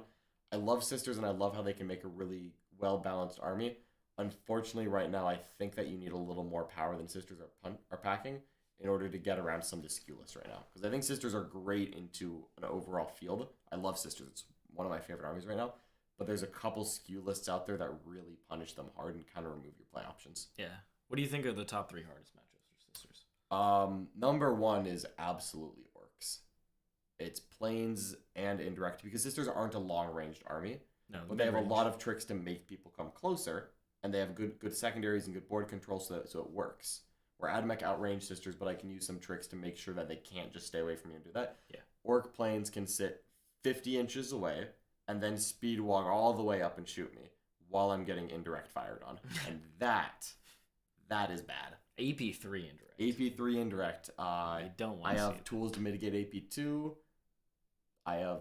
I love Sisters and I love how they can make a really well-balanced army. Unfortunately, right now, I think that you need a little more power than Sisters are packing in order to get around some of the skew lists right now. Because I think Sisters are great into an overall field. I love Sisters. It's one of my favorite armies right now. But there's a couple skew lists out there that really punish them hard and kind of remove your play options. Yeah. What do you think are the top 3 hardest matchups for Sisters? Number 1 is absolutely Orcs. It's planes and indirect because Sisters aren't a long-ranged army. No, But they have a lot of tricks to make people come closer, and they have good secondaries and good board control, so it works. Where Admech outrange Sisters, but I can use some tricks to make sure that they can't just stay away from me and do that. Yeah. Orc planes can sit 50 inches away and then speed walk all the way up and shoot me while I'm getting indirect fired on. And that is bad. AP3 indirect. AP3 indirect. I don't want I to have see it. tools to mitigate AP2. I have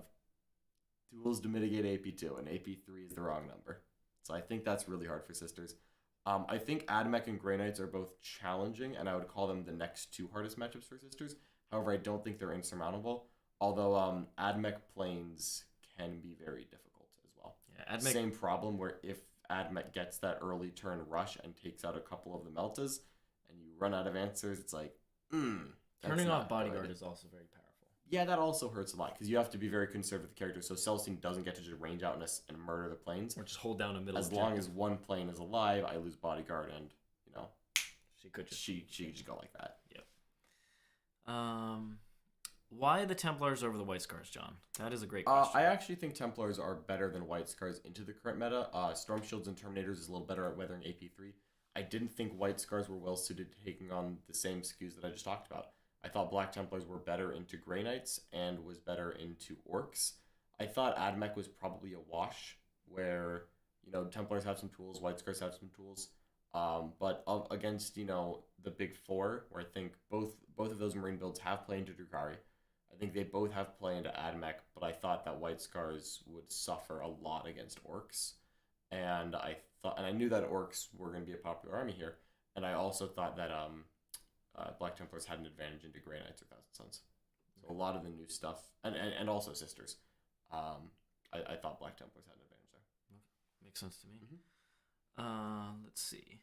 tools to mitigate AP2, and AP3 is the wrong number. So I think that's really hard for Sisters. I think Admech and Grey Knights are both challenging, and I would call them the next two hardest matchups for Sisters. However, I don't think they're insurmountable. Although Admech planes can be very difficult as well. Yeah, Admech... Same problem where if Admech gets that early turn rush and takes out a couple of the Meltas, and you run out of answers, it's like, turning off Bodyguard is also very powerful. Yeah, that also hurts a lot because you have to be very conservative with the character. So Celestine doesn't get to just range out and murder the planes. Or just hold down a middle. As long as one plane is alive, I lose Bodyguard, and she could just she could just go like that. Yep. Why the Templars over the White Scars, John? That is a great question. I actually think Templars are better than White Scars into the current meta. Storm Shields and Terminators is a little better at weathering AP3. I didn't think White Scars were well suited to taking on the same SKUs that I just talked about. I thought Black Templars were better into Grey Knights and was better into Orcs. I thought Admech was probably a wash, where Templars have some tools, White Scars have some tools, but against the big four, where I think both of those Marine builds have play into Drukhari. I think they both have play into Admech, but I thought that White Scars would suffer a lot against Orcs, and I knew that Orcs were going to be a popular army here, and I also thought that Black Templars had an advantage into Grey Knights or Thousand Sons. So a lot of the new stuff, and also Sisters. I thought Black Templars had an advantage there. Makes sense to me. Let's see.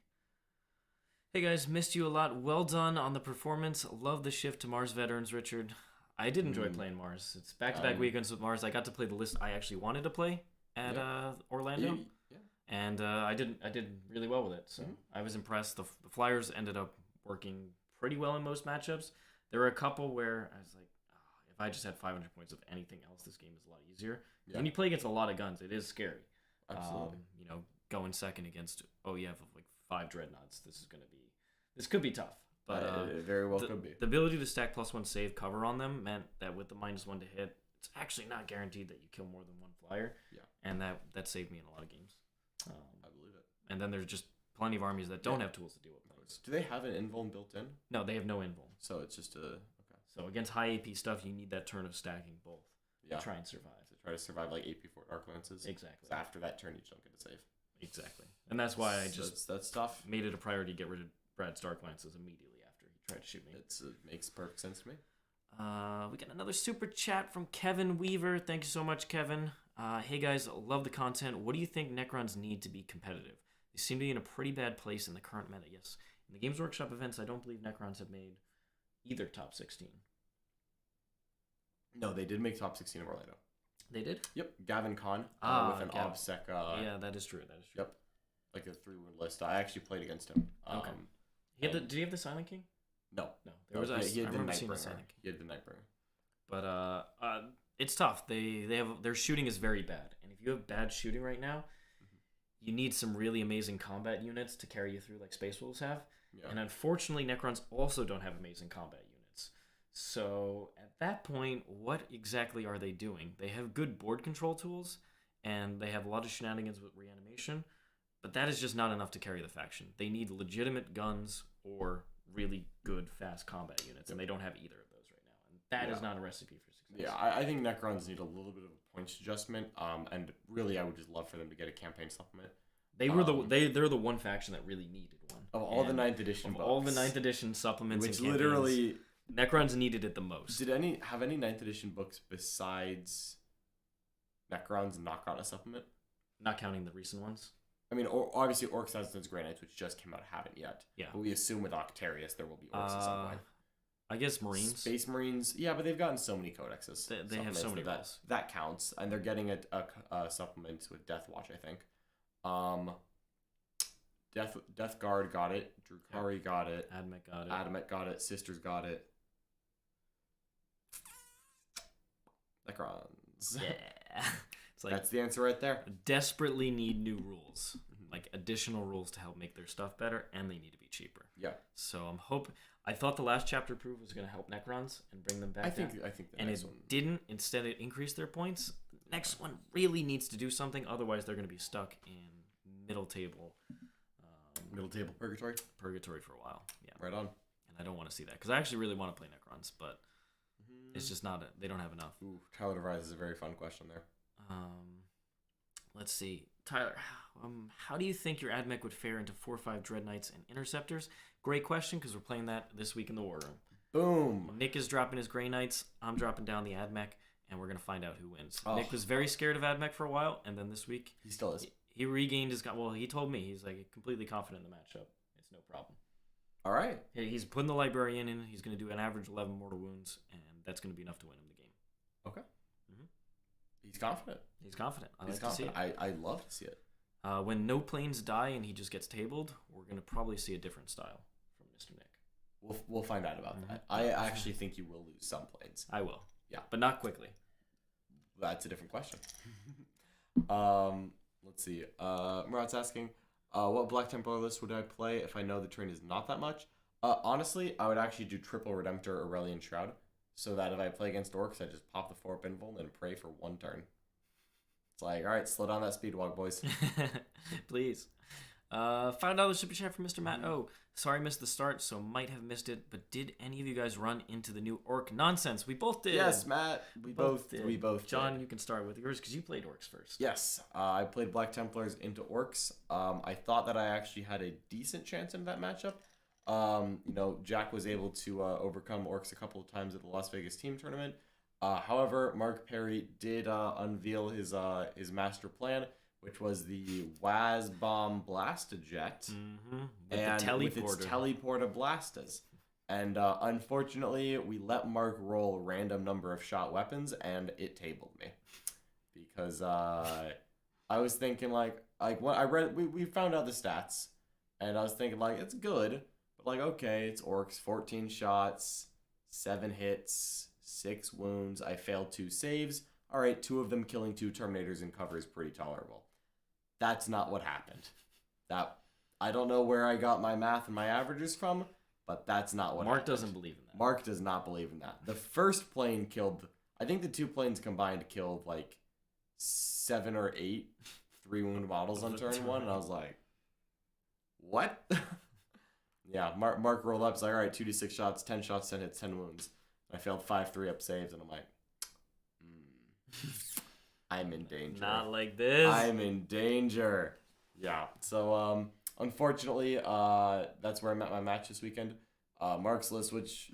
Hey guys, missed you a lot. Well done on the performance. Love the shift to Mars veterans, Richard. I did enjoy playing Mars. It's back-to-back weekends with Mars. I got to play the list I actually wanted to play at Orlando. Yeah. And I did really well with it. So I was impressed. The Flyers ended up working pretty well in most matchups. There were a couple where I was like, if I just had 500 points of anything else, this game is a lot easier. Yeah. When you play against a lot of guns, it is scary. Absolutely. Going second against, you have like 5 Dreadnoughts. This could be tough. But it very well could be. The ability to stack +1 save cover on them meant that with the -1 to hit, it's actually not guaranteed that you kill more than one flyer. Yeah. And that saved me in a lot of games. I believe it. And then there's just plenty of armies that don't have tools to deal with planes. Do they have an invuln built in? No, they have no invuln. So it's just okay. So against high AP stuff, you need that turn of stacking both to try and survive. To try to survive like AP4 Dark Lances. Exactly. So after that turn, you don't get to save. Exactly. And that's why I just that's tough. Made it a priority to get rid of Brad's Dark Lances immediately after he tried to shoot me. It makes perfect sense to me. We got another super chat from Kevin Weaver. Thank you so much, Kevin. Hey guys, love the content. What do you think Necrons need to be competitive? They seem to be in a pretty bad place in the current meta. Yes. In the Games Workshop events, I don't believe Necrons have made either top 16. No, they did make top 16 of Orlando. They did? Yep. Gavin Kahn with an OBSEC. Yeah, that is true. Yep. Like a 3-win list. I actually played against him. Okay. Did he have the Silent King? No. He had the Nightbringer. He had the Nightbringer. But it's tough. Their shooting is very bad, and if you have bad shooting right now, you need some really amazing combat units to carry you through, like Space Wolves have. Yeah. And unfortunately, Necrons also don't have amazing combat units. So at that point, what exactly are they doing? They have good board control tools, and they have a lot of shenanigans with reanimation, but that is just not enough to carry the faction. They need legitimate guns or really good fast combat units, and they don't have either of those right now. And that is not a recipe for success. Yeah, I think Necrons need a little bit of a points adjustment, and really I would just love for them to get a campaign supplement. They're the one faction that really needed one. Of all the 9th edition books. All the 9th edition supplements which and campaigns, literally Necrons needed it the most. Did any 9th edition books besides Necrons not got a supplement? Not counting the recent ones. I mean, obviously Orcs, Assassins, Grey Knights, which just came out, haven't yet. Yeah. But we assume with Octarius there will be Orcs at some point. I guess Marines. Space Marines. Yeah, but they've gotten so many codexes. They have so many rolls. That counts. And they're getting a supplement with Death Watch, I think. Death Guard got it. Drukhari got it. Admech got it. Sisters got it. Necrons. Yeah. It's like, that's the answer right there. Desperately need new rules. Like additional rules to help make their stuff better, and they need to be cheaper. Yeah. So I thought the last chapter proof was going to help Necrons and bring them back. I think the and next it one didn't. Instead, it increased their points. The next one really needs to do something. Otherwise, they're going to be stuck in middle table purgatory for a while. Yeah. Right on. And I don't want to see that because I actually really want to play Necrons, but it's just not. They don't have enough. Ooh, Childhood of Rise is a very fun question there. Let's see. Tyler, how do you think your AdMech would fare into 4/5 Dread Knights and Interceptors? Great question, because we're playing that this week in the War Room. Boom. Nick is dropping his Grey Knights. I'm dropping down the AdMech, and we're going to find out who wins. Oh. Nick was very scared of AdMech for a while, and then this week... He still is. He regained his... Well, he told me. He's like completely confident in the matchup. It's no problem. All right. He's putting the Librarian in. He's going to do an average 11 mortal wounds, and that's going to be enough to win him the game. Okay. Mhm. He's confident. He's confident. I He's like to see confident. it. I love to see it. When no planes die and he just gets tabled, we're going to probably see a different style from Mr. Nick. We'll find out about that. I actually think you will lose some planes. I will. Yeah. But not quickly. That's a different question. Let's see. Murat's asking, what Black Templar list would I play if I know the terrain is not that much? Honestly, I would actually do triple Redemptor Aurelian Shroud, so that if I play against orcs, I just pop the 4-up invul and pray for one turn. It's like, all right, slow down that speed walk, boys. Please. $5 super chat from Mr. Matt O. Sorry I missed the start, so might have missed it, but did any of you guys run into the new orc nonsense? We both did. Yes, Matt. We both did. We both John, did. you can start with yours because you played orcs first. Yes, I played Black Templars into orcs. I thought that I actually had a decent chance in that matchup. Jack was able to overcome orcs a couple of times at the Las Vegas team tournament. However, Mark Perry did unveil his master plan, which was the Wazbomb Blastajet, with its teleporter blastas. And unfortunately, we let Mark roll a random number of shot weapons, and it tabled me. Because I was thinking, when I read, we found out the stats, and I was thinking, it's good, but okay, it's orcs, 14 shots, 7 hits, 6 wounds. I failed 2 saves. All right, 2 of them killing 2 Terminators in cover is pretty tolerable. That's not what happened. I don't know where I got my math and my averages from, but that's not what Mark happened. doesn't believe in that. Mark does not believe in that. The first plane killed, I think the 2 planes combined killed 7 or 8 3-wound models on turn 1, and I was like, what? Yeah, Mark rolled up, he's like, all right, 2d6 shots, 10 shots, 10 hits, 10 wounds. I failed 5 3-up saves, and I'm like, I'm in danger. Not like this. I'm in danger. Yeah. So, unfortunately, that's where I met my match this weekend. Mark's list, which,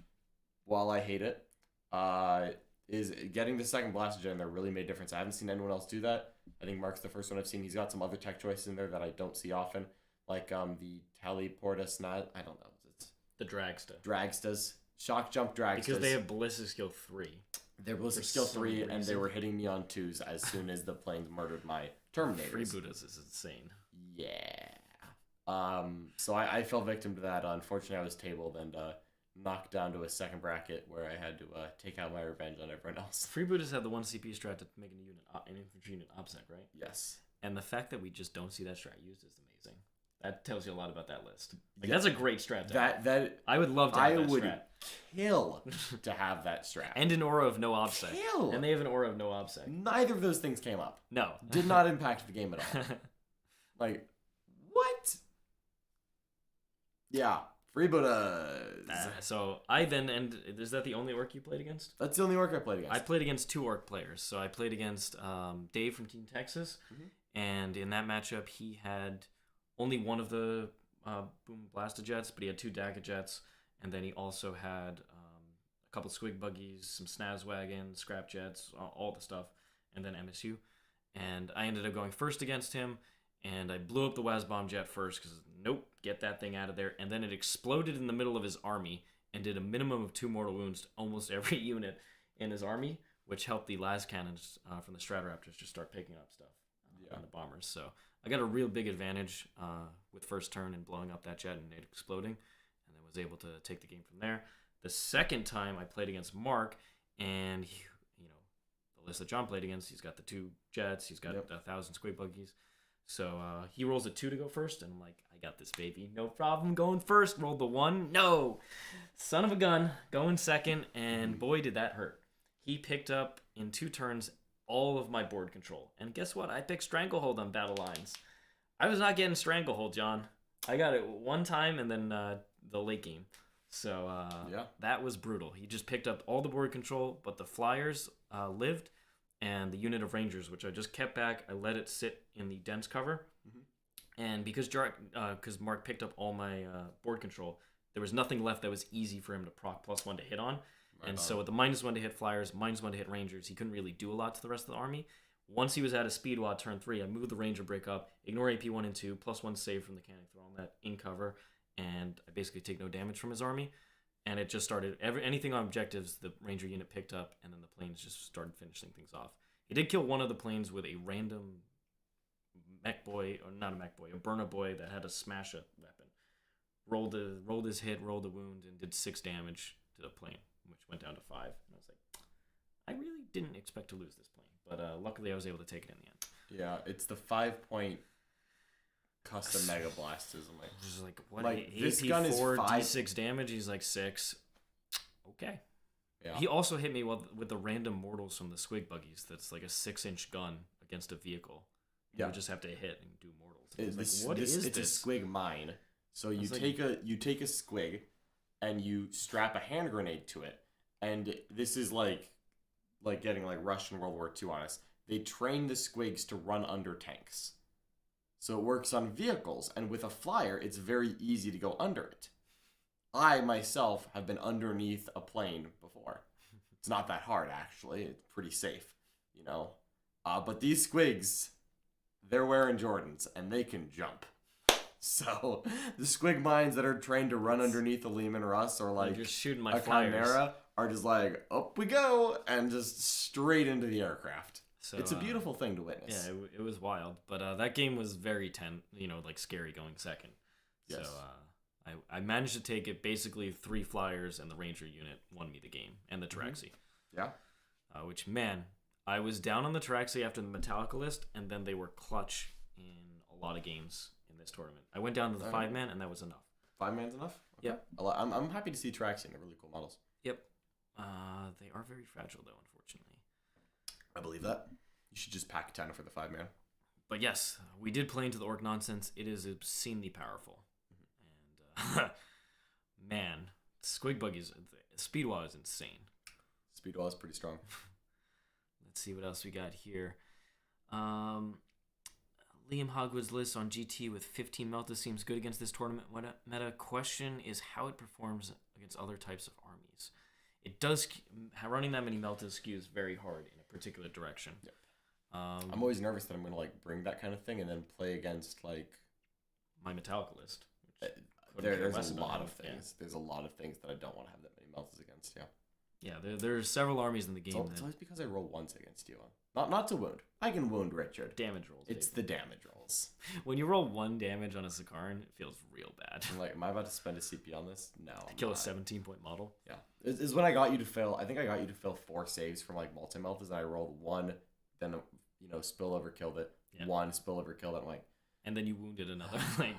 while I hate it, is getting the second Blastogen in there really made a difference. I haven't seen anyone else do that. I think Mark's the first one I've seen. He's got some other tech choices in there that I don't see often, like the Teleporta Snaz. I don't know. It's the Dragsta. Dragstas. Shock Jump Dragstas. Because they have Ballistic Skill 3. They're ballistic skill 3, and they were hitting me on 2s as soon as the planes murdered my Terminators. Freebooters is insane. Yeah. So I fell victim to that. Unfortunately, I was tabled and knocked down to a second bracket where I had to take out my revenge on everyone else. Freebooters had the 1 CP strat to make an infantry unit OBSEC, right? Yes. And the fact that we just don't see that strat used is amazing. That tells you a lot about that list. That's a great strat to have. That I would love to have that I would strat. kill to have that strat. And an aura of no OBSEC. Kill. And they have an aura of no OBSEC. Neither of those things came up. No. Did not impact the game at all. What? Yeah. Freebooters. So I then, and is that the only orc you played against? That's the only orc I played against. I played against 2 orc players. So I played against Dave from Team Texas, and in that matchup he had only one of the Boom Blaster Jets, but he had 2 Dagger Jets, and then he also had a couple Squig Buggies, some Snaz Wagons, Scrap Jets, all the stuff, and then MSU. And I ended up going first against him, and I blew up the Wazbomb Jet first because, nope, get that thing out of there. And then it exploded in the middle of his army and did a minimum of 2 mortal wounds to almost every unit in his army, which helped the las cannons from the Stratoraptors just start picking up stuff on the bombers. So I got a real big advantage with first turn and blowing up that jet and it exploding, and then was able to take the game from there. The second time I played against Mark, and the list that John played against, he's got the 2 jets, he's got 1,000 Squig Buggies. So he rolls a 2 to go first, and I'm like, I got this, baby. No problem going first. Rolled the 1. No. Son of a gun. Going second, and boy, did that hurt. He picked up, in 2 turns, all of my board control. And guess what? I picked Stranglehold on Battle Lines. I was not getting Stranglehold, John. I got it 1 time, and then the late game. So that was brutal. He just picked up all the board control, but the Flyers lived, and the unit of Rangers, which I just kept back. I let it sit in the dense cover. And because Mark picked up all my board control, there was nothing left that was easy for him to proc +1 to hit on. So with the -1 to hit flyers, -1 to hit Rangers, he couldn't really do a lot to the rest of the army. Once he was at a speed wad turn 3, I moved the Ranger brick up, ignore AP 1 and 2, +1 save from the cannon, throw on that in cover, and I basically take no damage from his army. And it just started, anything on objectives, the Ranger unit picked up, and then the planes just started finishing things off. He did kill one of the planes with a random mech boy, or not a mech boy, a burner boy that had a smash a weapon. Rolled his hit, rolled a wound, and did 6 damage to the plane, which went down to 5. And I was like, I really didn't expect to lose this plane, but luckily I was able to take it in the end. Yeah, it's the 5-point custom Mega Blasters. I'm like, just like, what? Like, this AP gun is 4, 5 D6 damage. He's like 6. Okay. yeah. He also hit me with the random mortals from the squig buggies. That's like a 6-inch gun against a vehicle. You would just have to hit and do mortals. It's like, what is it's this? a squig mine. So you take a squig, and you strap a hand grenade to it, and this is like getting like Russian World War II on us. They train the squigs to run under tanks, so it works on vehicles. And with a flyer, it's very easy to go under it. I myself have been underneath a plane before. It's not that hard actually. It's pretty safe, you know. But these squigs, they're wearing Jordans and they can jump. So the squig mines that are trained to run underneath a Lehman Russ or like just shooting my a flyers. Chimera are just like, up we go, and just straight into the aircraft. So, it's a beautiful thing to witness. Yeah, it was wild. But that game was very like scary going second. Yes. So I managed to take it. Basically 3 flyers and the Ranger unit won me the game, and the Taraxi. Yeah. Which, man, I was down on the Taraxi after the Metallica list, and then they were clutch in a lot of games in this tournament. I went down to the 5-man, and that was enough. 5-man's enough? Okay. Yep. I'm happy to see Traxi and they're really cool models. Yep. They are very fragile, though, unfortunately. I believe that. You should just pack 10 for the 5-man. But yes, we did play into the Orc nonsense. It is obscenely powerful. And, man, Squig Buggies, Speedwall is insane. Speedwall is pretty strong. Let's see what else we got here. Liam Hogwood's list on GT with 15 Melta seems good against this tournament. What meta question is how it performs against other types of armies. It does, running that many Meltas skews very hard in a particular direction. Yep. I'm always nervous that I'm going to like bring that kind of thing and then play against like my Metallica list. There's a lot of things. Yeah. There's a lot of things that I don't want to have that many Meltas against. Yeah. Yeah, there's several armies in the game. It's always because I roll once against you. Not to wound. I can wound Richard. Damage rolls. It's the damage rolls. When you roll 1 damage on a Sakaran, it feels real bad. I'm like, am I about to spend a CP on this? No. To kill a 17-point model? Yeah. This is when I got you to fail. I think I got you to fail 4 saves from like multi-meltas, and I rolled 1, then spillover killed it. Yeah. 1 spillover killed it. I'm like, and then you wounded another. Like,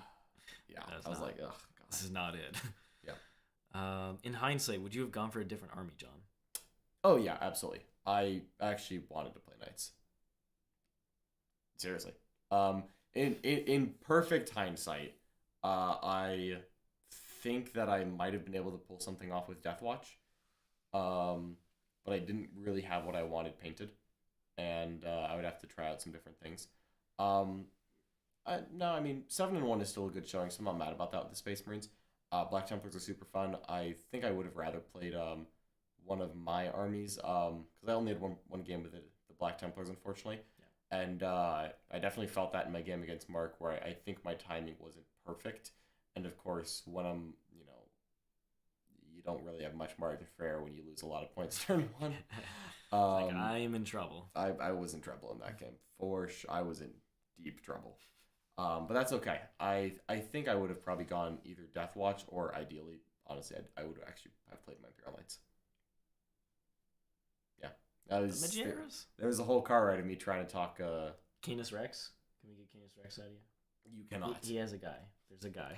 yeah. I was like, ugh, God. This is not it. Yeah. In hindsight, would you have gone for a different army, John? Oh yeah, absolutely. I actually wanted to play Knights. Seriously. In perfect hindsight, I think that I might have been able to pull something off with Deathwatch. But I didn't really have what I wanted painted, and I would have to try out some different things. No, I mean 7-1 is still a good showing, so I'm not mad about that with the Space Marines. Black Templars are super fun. I think I would have rather played one of my armies because I only had one game with the Black Templars, unfortunately. Yeah. And I definitely felt that in my game against Mark, where I think my timing wasn't perfect. And of course, when I'm, you don't really have much margin for error when you lose a lot of points turn 1. Like, I am in trouble. I was in trouble in that game. For sure, I was in deep trouble. But that's okay. I think I would have probably gone either Deathwatch or ideally, honestly, I would actually have played my Imperial Knights. Yeah. There was a whole car ride of me trying to talk... Canis Rex? Can we get Canis Rex out of you? You cannot. He has a guy. There's a guy.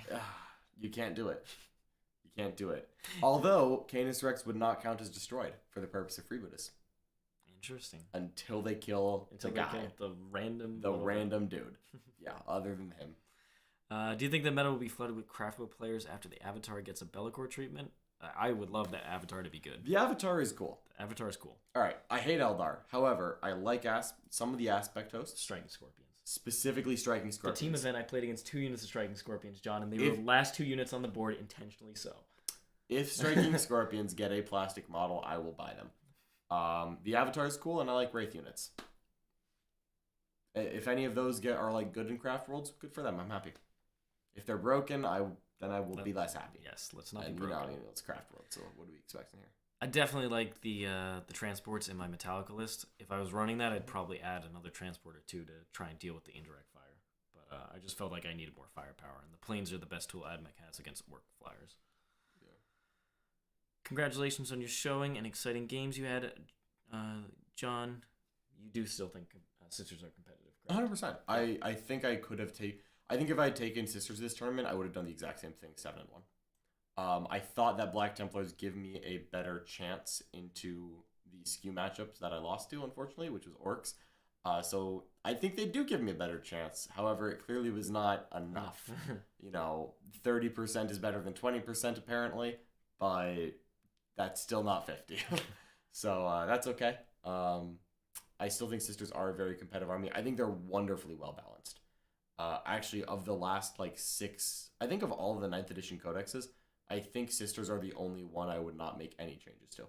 You can't do it. You can't do it. Although, Canis Rex would not count as destroyed for the purpose of freebooters. Interesting. Until they kill the guy. The random dude. Yeah, other than him. Do you think the meta will be flooded with Craftbook players after the Avatar gets a Bellicor treatment? I would love the Avatar to be good. The Avatar is cool. The Avatar is cool. All right, I hate Eldar. However, I like some of the aspect hosts, Striking Scorpions. specifically striking The scorpions. team event, I played against 2 units of Striking Scorpions, John, and they were the last 2 units on the board, intentionally so. If striking scorpions get a plastic model, I will buy them. The Avatar is cool, and I like Wraith units. If any of those are like good in Craft Worlds, good for them. I'm happy. If they're broken, then I will be less happy. Yes, let's not And, be broken. it's Craft World, so what are we expecting here? I definitely like the transports in my Metallica list. If I was running that, I'd probably add another transport or 2 to try and deal with the indirect fire. But I just felt like I needed more firepower, and the planes are the best tool AdMech has against orc flyers. Yeah. Congratulations on your showing and exciting games you had, John. You do still think Sisters are competitive, correct? 100%. I think I could have taken. I think if I had taken Sisters this tournament, I would have done the exact same thing, 7-1. I thought that Black Templars give me a better chance into the skew matchups that I lost to, unfortunately, which was Orcs. So I think they do give me a better chance. However, it clearly was not enough. 30% is better than 20% apparently, but that's still not 50. So that's okay. I still think Sisters are a very competitive army. I think they're wonderfully well balanced. Actually, of the last 6, I think of all of the 9th edition codexes, I think Sisters are the only one I would not make any changes to.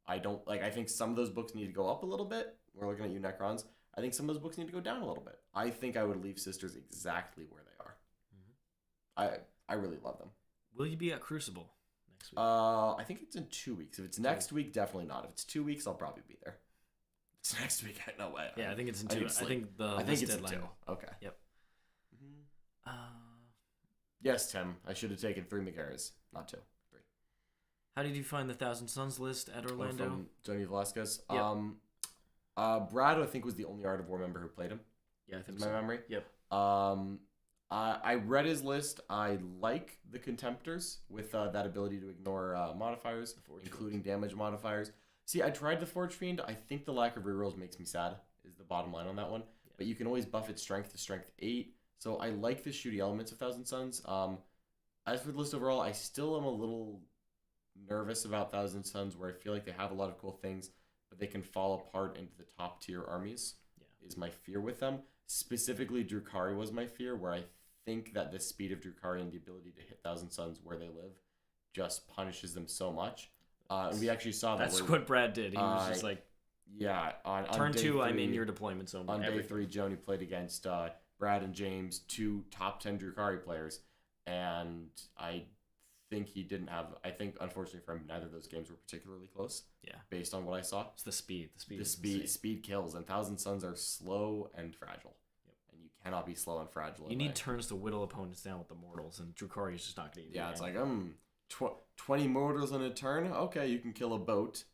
I think some of those books need to go up a little bit. We're looking at you, Necrons. I think some of those books need to go down a little bit. I think I would leave Sisters exactly where they are. Mm-hmm. I really love them. Will you be at Crucible next week? I think it's in 2 weeks. If it's next week, definitely not. If it's 2 weeks, I'll probably be there. If it's next week, no way. Yeah, I think it's in 2. I think it's deadline. in 2. Okay. Yep. Yes, Tim. I should have taken 3 Megaras, not 2. 3. How did you find the Thousand Suns list at Orlando? From Johnny Velasquez. Yep. Brad, I think, was the only Art of War member who played him. Yeah, I think my memory. Yep. I read his list. I like the Contemptors with that ability to ignore modifiers, including damage modifiers. See, I tried the Forge Fiend. I think the lack of rerolls makes me sad, is the bottom line on that one. Yeah. But you can always buff its strength to strength 8. So I like the shooty elements of Thousand Suns. As for the list overall, I still am a little nervous about Thousand Suns, where I feel like they have a lot of cool things, but they can fall apart into the top tier armies. Yeah. Is my fear with them. Specifically, Drukhari was my fear, where I think that the speed of Drukhari and the ability to hit Thousand Suns where they live just punishes them so much. And we actually saw that. That's what Brad did. He was just like, yeah. On turn day 2, 3, I'm in your deployment zone. On day 3, Joni played against Brad and James, 2 top 10 Drukhari players, and I think he didn't have. I think, unfortunately for him, neither of those games were particularly close. Yeah. Based on what I saw, it's the speed. Speed kills, and Thousand Suns are slow and fragile. Yep. And you cannot be slow and fragile. You need turns to whittle opponents down with the mortals, and Drukhari is just not going to. Yeah, it's like 20 mortals in a turn. Okay, you can kill a boat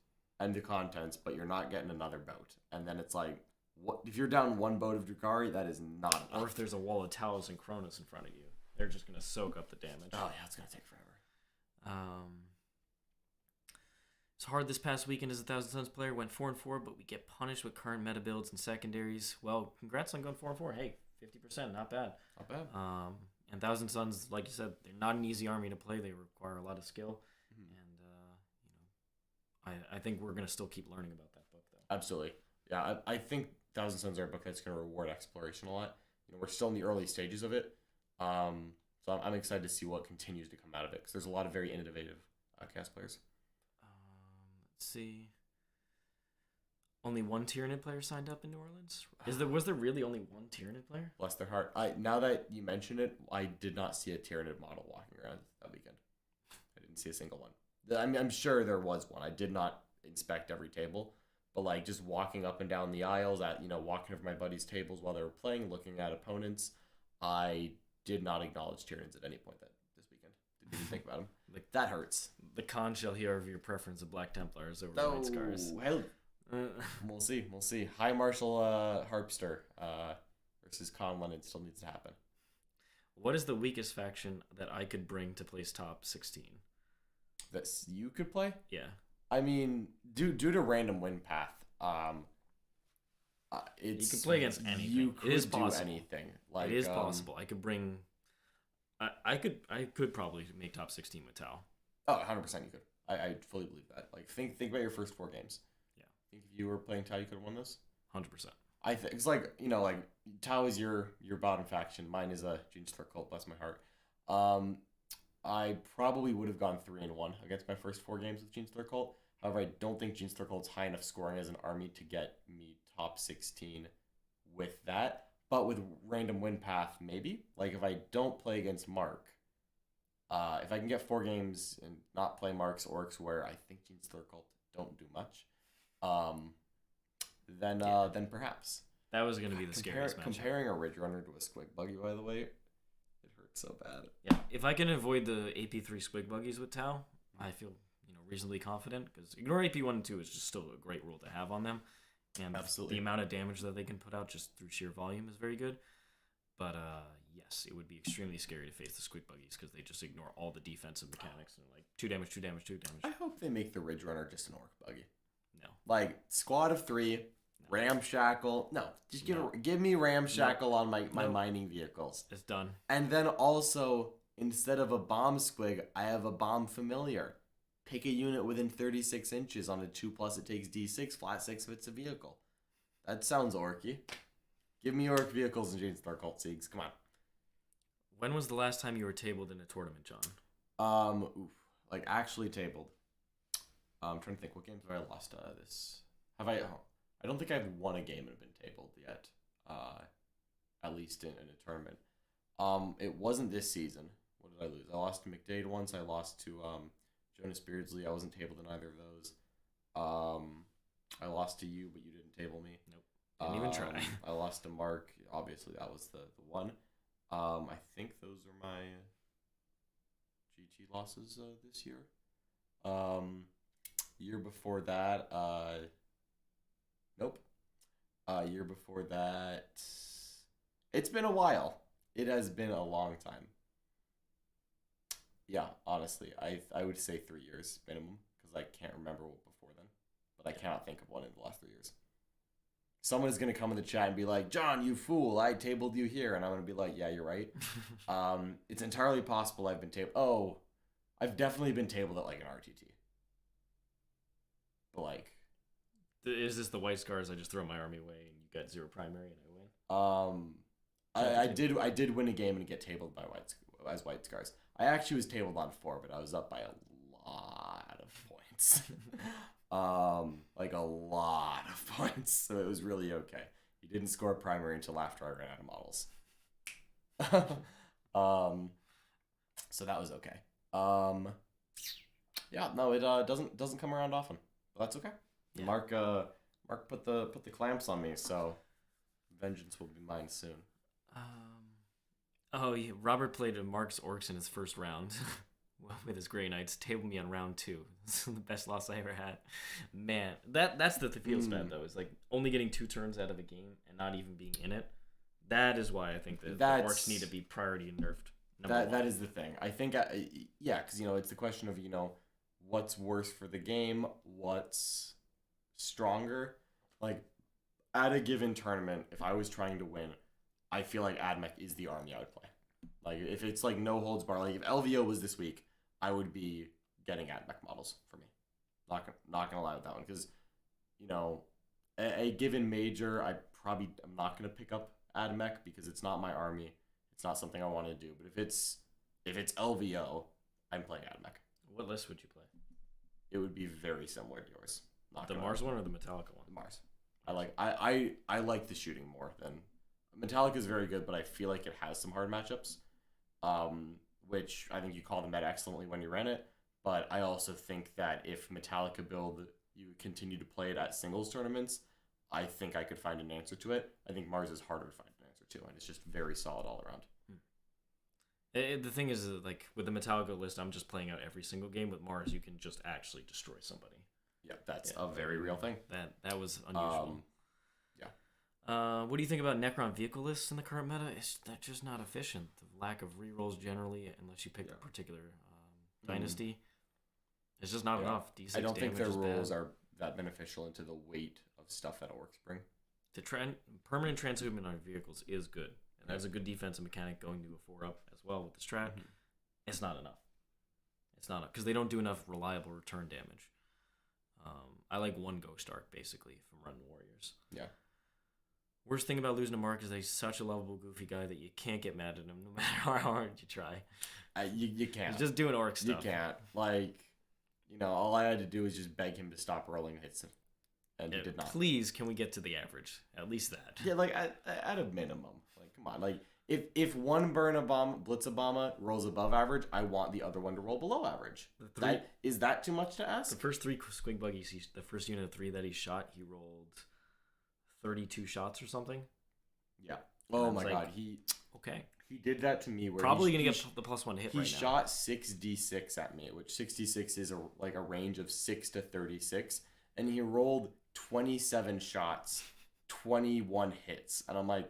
and the contents, but you're not getting another boat. And then it's like, what if you're down 1 boat of Drukhari? That is not enough. Or if there's a wall of Talos and Cronus in front of you, they're just going to soak up the damage. Oh yeah, it's going to take forever. It's hard this past weekend as a Thousand Suns player. Went 4-4, but we get punished with current meta builds and secondaries. Well, congrats on going 4-4. Hey, 50%, not bad. Not bad. And Thousand Suns, like you said, they're not an easy army to play. They require a lot of skill. And I think we're gonna still keep learning about that book, though. Absolutely. Yeah, I think Thousand Suns are a book that's gonna reward exploration a lot. We're still in the early stages of it. So I'm excited to see what continues to come out of it, because there's a lot of very innovative cast players. Let's see. Only 1 Tyranid player signed up in New Orleans? Was there really only 1 Tyranid player? Bless their heart. Now that you mention it, I did not see a Tyranid model walking around that weekend. I didn't see a single one. I'm sure there was one. I did not inspect every table, but just walking up and down the aisles, walking over my buddies' tables while they were playing, looking at opponents, I did not acknowledge Tyranids at any point this weekend. Didn't even think about them. That hurts. The con shall hear of your preference of Black Templars over Night Scars. Hell. We'll see. High Marshal Harpster versus Con Lennon still needs to happen. What is the weakest faction that I could bring to place top 16? That you could play? Yeah. I mean, due to random win path, you can play against anything. You could it is do possible. anything. It is possible. I could bring. I could probably make top 16 with Tau. Oh, 100% you could. I fully believe that. Like, think about your first 4 games. Yeah. Think if you were playing Tau, you could have won this? 100%. I think it's like, like Tau is your bottom faction. Mine is a Gene Star cult. Bless my heart. I probably would have gone 3-1 against my first 4 games with Gene Star cult. However, I don't think Gene Star cult's high enough scoring as an army to get me top 16 with that. But with random win path, maybe. Like if I don't play against Mark, if I can get 4 games and not play Mark's orcs, where I think Gene Star cult don't do much, then perhaps. That was going to be the scariest matchup. Comparing a Ridge Runner to a Squig Buggy, by the way, it hurts so bad. Yeah, if I can avoid the AP3 Squig Buggies with Tau, I feel reasonably confident, because ignore AP1 and 2 is just still a great rule to have on them, and absolutely the amount of damage that they can put out just through sheer volume is very good. But yes, it would be extremely scary to face the Squig Buggies because they just ignore all the defensive mechanics and like 2 damage, 2 damage, 2 damage. I hope they make the Ridge Runner just an Orc Buggy. No. Like squad of 3, Ramshackle. No, just give me Ramshackle on my mining vehicles. It's done. And then also, instead of a Bomb Squig, I have a Bomb Familiar. Pick a unit within 36 inches on a 2+, it takes D6, flat 6 if it's a vehicle. That sounds orky. Give me orc vehicles and Jade Star Cult Siegs. Come on. When was the last time you were tabled in a tournament, John? Like actually tabled. I'm trying to think. What games have I lost this? Have I? Oh, I don't think I've won a game and been tabled yet. At least in a tournament. It wasn't this season. What did I lose? I lost to McDade once. I lost to Jonas Beardsley. I wasn't tabled in either of those. I lost to you, but you didn't table me. Nope. Didn't even try. I lost to Mark. Obviously, that was the one. I think those are my GT losses this year. Year before that, nope. Year before that, it's been a while. It has been a long time. Yeah, honestly, I would say 3 years minimum, because I can't remember what before then. But I cannot think of one in the last 3 years. Someone is going to come in the chat and be like, John, you fool, I tabled you here. And I'm going to be like, yeah, you're right. It's entirely possible I've been tabled. Oh, I've definitely been tabled at like an RTT. But like... Is this the White Scars? I just throw my army away and you got 0 primary and I win? I did win a game and get tabled by White Scars. I actually was tabled on 4, but I was up by a lot of points. Like a lot of points, so it was really okay. He didn't score primary until after I ran out of models. So that was okay. Yeah, no, it doesn't come around often, but that's okay. Yeah. Mark put the clamps on me, so vengeance will be mine soon. Oh yeah, Robert played Mark's Orcs in his first round. With his Grey Knights, tabled me on round 2. This is the best loss I ever had. Man, that's the feels bad though. It's like only getting 2 turns out of a game and not even being in it. That is why I think that the orcs need to be priority and nerfed. That is the thing. I think yeah, because it's the question of what's worse for the game, what's stronger. Like at a given tournament, if I was trying to win, I feel like AdMech is the army I would play. Like if it's like no holds bar, like if LVO was this week, I would be getting AdMech models for me. Not gonna lie with that one, because a given major, I probably am not gonna pick up AdMech because it's not my army. It's not something I want to do. But if it's LVO, I'm playing AdMech. What list would you play? It would be very similar to yours. The Mars one or the Metallica one? The Mars. I like the shooting more than Metallica is very good, but I feel like it has some hard matchups. Which I think you call the meta excellently when you ran it, but I also think that if Metallica build, you continue to play it at singles tournaments, I think I could find an answer to it. I think Mars is harder to find an answer to, and it's just very solid all around. The thing is, like, with the Metallica list, I'm just playing out every single game. With Mars, you can just actually destroy somebody. Yeah, that's a very real thing. That was unusual. Yeah. What do you think about Necron vehicle lists in the current meta? They're just not efficient. The lack of rerolls generally, unless you pick a particular dynasty, it's just not enough. D6 I don't think their rules bad. are that beneficial into the weight of stuff that orcs bring. The permanent transhuman on vehicles is good. And has a good defensive mechanic going to a 4-up as well with the strat. It's not enough. It's not because they don't do enough reliable return damage. I like one Ghost Arc basically if I'm running Warriors. Yeah. Worst thing about losing to Mark is that he's such a lovable, goofy guy that you can't get mad at him no matter how hard you try. You can't. He's just doing orc stuff. You can't. Like, all I had to do was just beg him to stop rolling hits, and he did not. Please, can we get to the average? At least that. Yeah, like at a minimum. Like, come on. Like, if one Blitz Obama rolls above average, I want the other one to roll below average. Is that too much to ask? The first 3 Squig Buggies, the first unit of 3 that he shot, he rolled 32 shots or something. Yeah. Oh my god. He did that to me. Where probably gonna get the +1 hit. He shot 6d6 at me, which 66 is a range of 6 to 36, and he rolled 27 shots, 21 hits, and I'm like,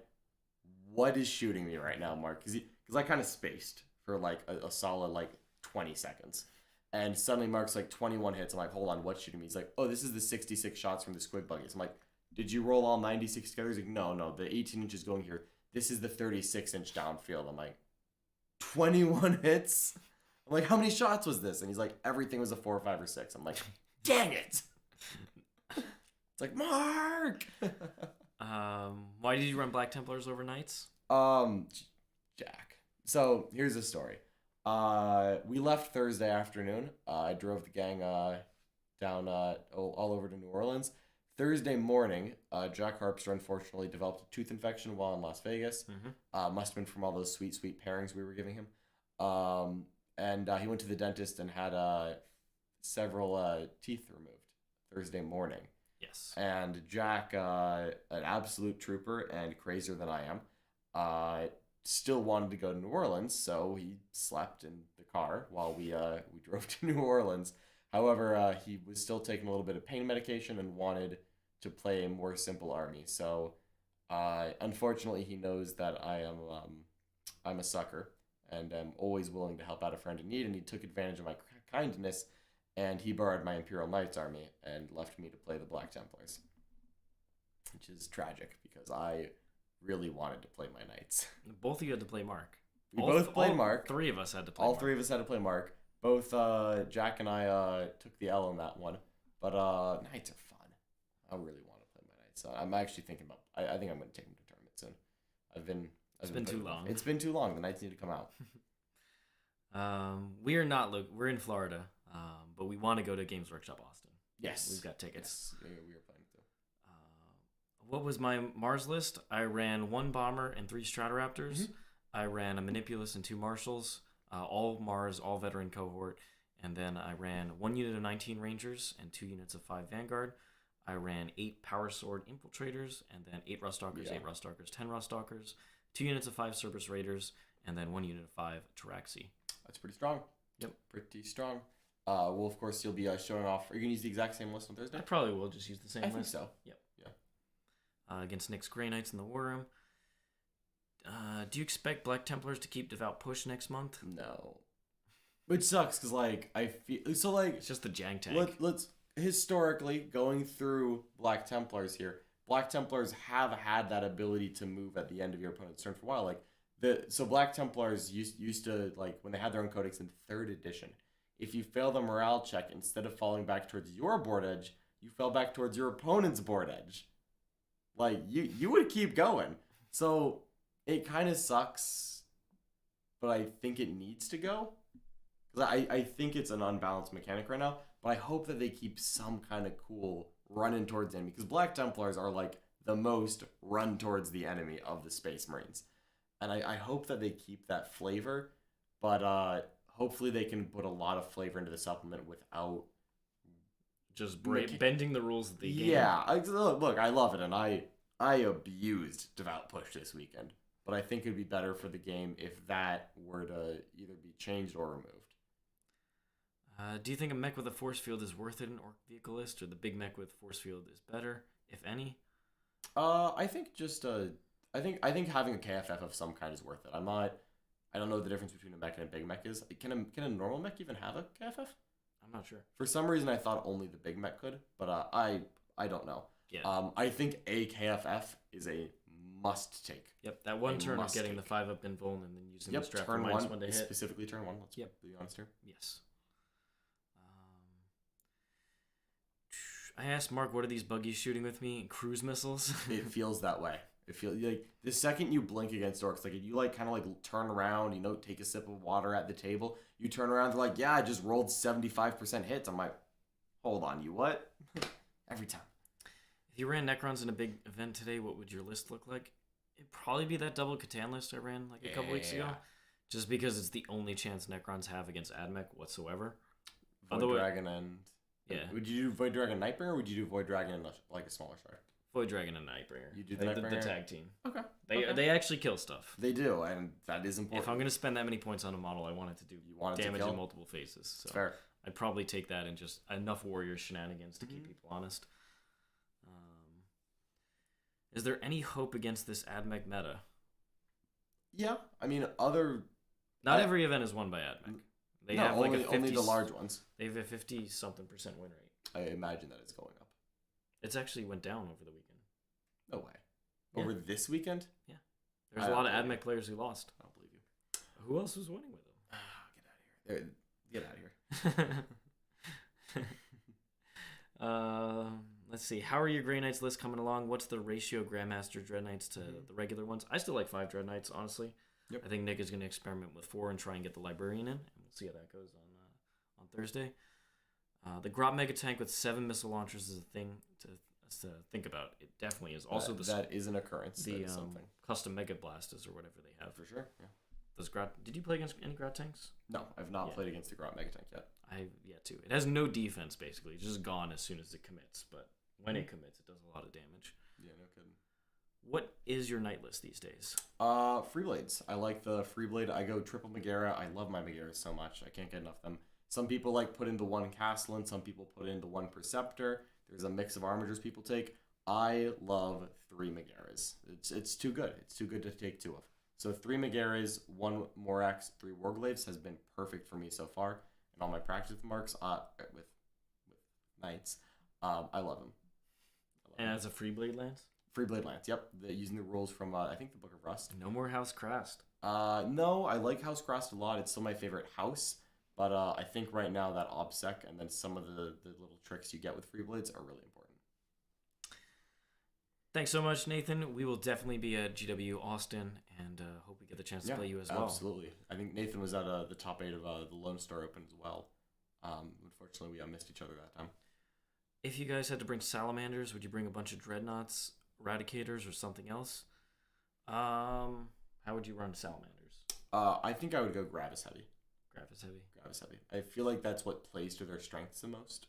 what is shooting me right now, Mark? Because I kind of spaced for like a solid like 20 seconds. And suddenly Mark's like 21 hits. I'm like, hold on, what's shooting me? He's like, oh, this is the 66 shots from the Squig Buggies. I'm like, did you roll all 96 together? He's like, no, the 18 inches going here. This is the 36-inch downfield. I'm like, 21 hits? I'm like, how many shots was this? And he's like, everything was a 4, 5, or 6. I'm like, dang it! It's like, Mark! Why did you run Black Templars overnights? Jack. So here's the story. We left Thursday afternoon. I drove the gang down all over to New Orleans. Thursday morning, Jack Harpster unfortunately developed a tooth infection while in Las Vegas. Must have been from all those sweet pairings we were giving him. And he went to the dentist and had several teeth removed Thursday morning. Yes. And Jack, an absolute trooper and crazier than I am, still wanted to go to New Orleans, so he slept in the car while we drove to New Orleans. However, he was still taking a little bit of pain medication and wanted to play a more simple army. So, unfortunately, he knows that I'm a sucker and am always willing to help out a friend in need, and he took advantage of my kindness. And he borrowed my Imperial Knights army and left me to play the Black Templars. Which is tragic, because I really wanted to play my Knights. Both of you had to play Mark. We both played Mark. 3 of us had to play All Mark. 3 of us had to play Mark. Both Jack and I took the L on that one. But Knights are fun. I really want to play my Knights. So I'm actually thinking about... I think I'm going to take them to tournament soon. It's been too long. It's been too long. The Knights need to come out. We're in Florida. But we want to go to Games Workshop Austin. Yes. We've got tickets. Yes. We are planning to. What was my Mars list? I ran 1 Bomber and 3 Stratoraptors. I ran a Manipulus and 2 Marshals. All Mars, all veteran cohort. And then I ran 1 unit of 19 Rangers and 2 units of 5 Vanguard. I ran 8 Power Sword Infiltrators, and then 8 Ruststalkers, 8 Ruststalkers, 10 Ruststalkers, 2 units of 5 Cerberus Raiders, and then 1 unit of 5 Taraxi. That's pretty strong. Yep. Pretty strong. Well, of course, you'll be showing off. Are you going to use the exact same list on Thursday? I probably will just use the same list. I think so. Yep. Yeah. Against Nick's Grey Knights in the War Room. Do you expect Black Templars to keep Devout Push next month? No. Which sucks, because, I feel... So, it's just the jank tank. Let's... Historically, going through Black Templars here, Black Templars have had that ability to move at the end of your opponent's turn for a while. So Black Templars used to, when they had their own codex in 3rd edition, if you fail the morale check, instead of falling back towards your board edge, you fell back towards your opponent's board edge. You would keep going. So it kind of sucks, but I think it needs to go. Because I think it's an unbalanced mechanic right now, but I hope that they keep some kind of cool running towards the enemy. Because Black Templars are the most run towards the enemy of the Space Marines. And I hope that they keep that flavor, but hopefully they can put a lot of flavor into the supplement without just bending the rules of the game. Yeah, look, I love it, and I abused Devout Push this weekend, but I think it'd be better for the game if that were to either be changed or removed. Do you think a mech with a force field is worth it in Orc Vehicle list, or the big mech with force field is better, if any? I think just I think having a KFF of some kind is worth it. I don't know what the difference between a mech and a big mech is. Can a normal mech even have a KFF? I'm not sure. For some reason, I thought only the big mech could, but I don't know. Yeah. I think a KFF is a must take. Yep, that one turn of getting the 5-up invuln and then using the strap for -1 to hit. Specifically turn 1, let's be honest here. Yes. I asked Mark, what are these buggies shooting with me? Cruise missiles? It feels that way. It feels like the second you blink against orcs, like if you like kind of like turn around, take a sip of water at the table, you turn around, they're like, yeah, I just rolled 75% hits. I'm like, hold on, you what? Every time. If you ran Necrons in a big event today, what would your list look like? It'd probably be that double Catan list I ran like a couple weeks ago. Just because it's the only chance Necrons have against AdMech whatsoever. Void Dragon and... Yeah. Would you do Void Dragon Nightbringer, or would you do Void Dragon and like a smaller shard? Void Dragon and Nightbringer. You do the Nightbringer? The tag team. Okay. They actually kill stuff. They do, and that is important. If I'm going to spend that many points on a model, I want it to do damage in multiple phases. So fair. I'd probably take that and just enough warrior shenanigans to keep people honest. Is there any hope against this AdMech meta? Yeah. I mean, Not every event is won by AdMech. They have only, like a 50, only the large ones. They have a 50-something% win rate. I imagine that it's going up. It's actually went down over the weekend. No way. Over this weekend? Yeah. There's a lot of AdMech players who lost. I don't believe you. Who else was winning with them? Get out of here. Let's see. How are your Grey Knights list coming along? What's the ratio Grandmaster Dread Knights to the regular ones? I still like 5 Dread Knights, honestly. Yep. I think Nick is going to experiment with 4 and try and get the Librarian in, and we'll see how that goes on Thursday. The Grot Mega Tank with 7 missile launchers is a thing to think about. It definitely is. Also, that is an occurrence. The something. custom Mega Blasters or whatever they have. For sure. Yeah. Did you play against any Grot tanks? No, I've not played against the Grot Mega Tank yet. I've yet to. It has no defense, basically. It's just gone as soon as it commits. But when it commits, it does a lot of damage. Yeah, no kidding. What is your Knight list these days? Free Blades. I like the Free Blade. I go triple Megara. I love my Megaras so much. I can't get enough of them. Some people put into 1 Castellan. Some people put into 1 Perceptor. There's a mix of armatures people take. I love 3 Megaras. It's too good. It's too good to take 2 of. So 3 Megaras, 1 Morax, 3 Warglaives has been perfect for me so far. And all my practice marks with Knights, I love them. And as a Free Blade Lance? Free Blade Lance, yep. Using the rules from, I think, the Book of Rust. No more House Crast. No, I like House Crast a lot. It's still my favorite house. But I think right now that OBSEC and then some of the little tricks you get with Free Blades are really important. Thanks so much, Nathan. We will definitely be at GW Austin and hope we get the chance to play you as well. Absolutely. I think Nathan was at the top 8 of the Lone Star Open as well. Unfortunately, we missed each other that time. If you guys had to bring salamanders, would you bring a bunch of dreadnoughts, eradicators, or something else? How would you run salamanders? I think I would go Gravis Heavy. Gravis Heavy. Gravis Heavy. I feel like that's what plays to their strengths the most.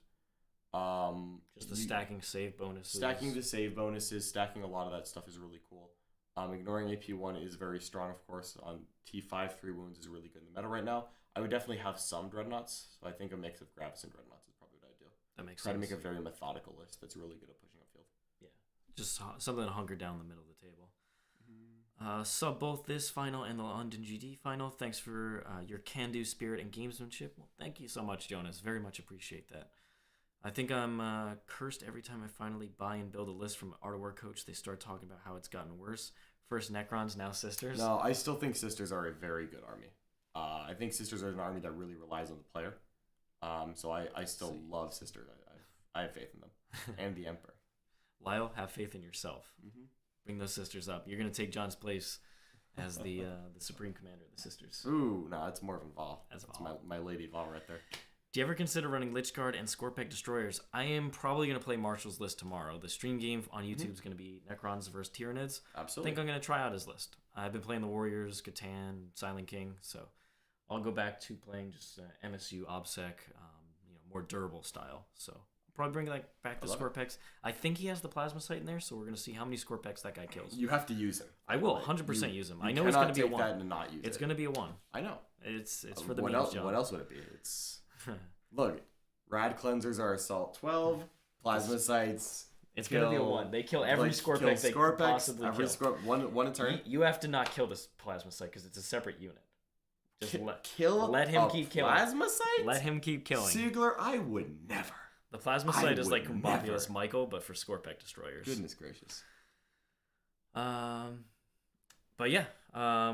Just the stacking save bonuses. Stacking the save bonuses, stacking a lot of that stuff is really cool. Ignoring AP1 is very strong, of course. On T5, 3 wounds is really good in the meta right now. I would definitely have some dreadnoughts, so I think a mix of Gravis and dreadnoughts is probably what I'd do. That makes Try sense. to make a very methodical list that's really good at pushing upfield. Yeah, just something to hunker down the middle of the table. Sub both this final and the London GD final. Thanks for your can-do spirit and gamesmanship. Well, thank you so much, Jonas. Very much appreciate that. I think I'm cursed every time I finally buy and build a list from Art of War Coach. They start talking about how it's gotten worse. First Necrons, now Sisters. No, I still think Sisters are a very good army. I think Sisters are an army that really relies on the player. So I still love Sisters. I have faith in them. And the Emperor. Lyle, have faith in yourself. Mm-hmm. Bring those Sisters up. You're going to take John's place as the Supreme Commander of the Sisters. Ooh, no, it's more of Val. That's my lady Val right there. Do you ever consider running Lichguard and Scorpec Destroyers? I am probably going to play Marshall's list tomorrow. The stream game on YouTube is going to be Necrons versus Tyranids. Absolutely. I think I'm going to try out his list. I've been playing the Warriors, Catan, Silent King, so I'll go back to playing just MSU, OBSEC, more durable style. So I'll probably bring back the Scorpex. I think he has the Plasma Sight in there, so we're going to see how many Scorpex that guy kills. You have to use him. I will 100% use him. I know it's going to be a 1. That and not use it's going to be a 1. I know. It's for the what memes, else? John. What else would it be? It's look. Rad Cleansers are Assault 12. Plasma Sights. It's going to be a 1. They kill every Scorpex they possibly every kill. One a turn. You have to not kill this Plasma Sight because it's a separate unit. Just let him keep killing. Plasma Sight? Let him keep killing. Siegler, I would never. The Plasma Sight is like Combobulus Michael, but for Scorpec Destroyers. Goodness gracious. But yeah,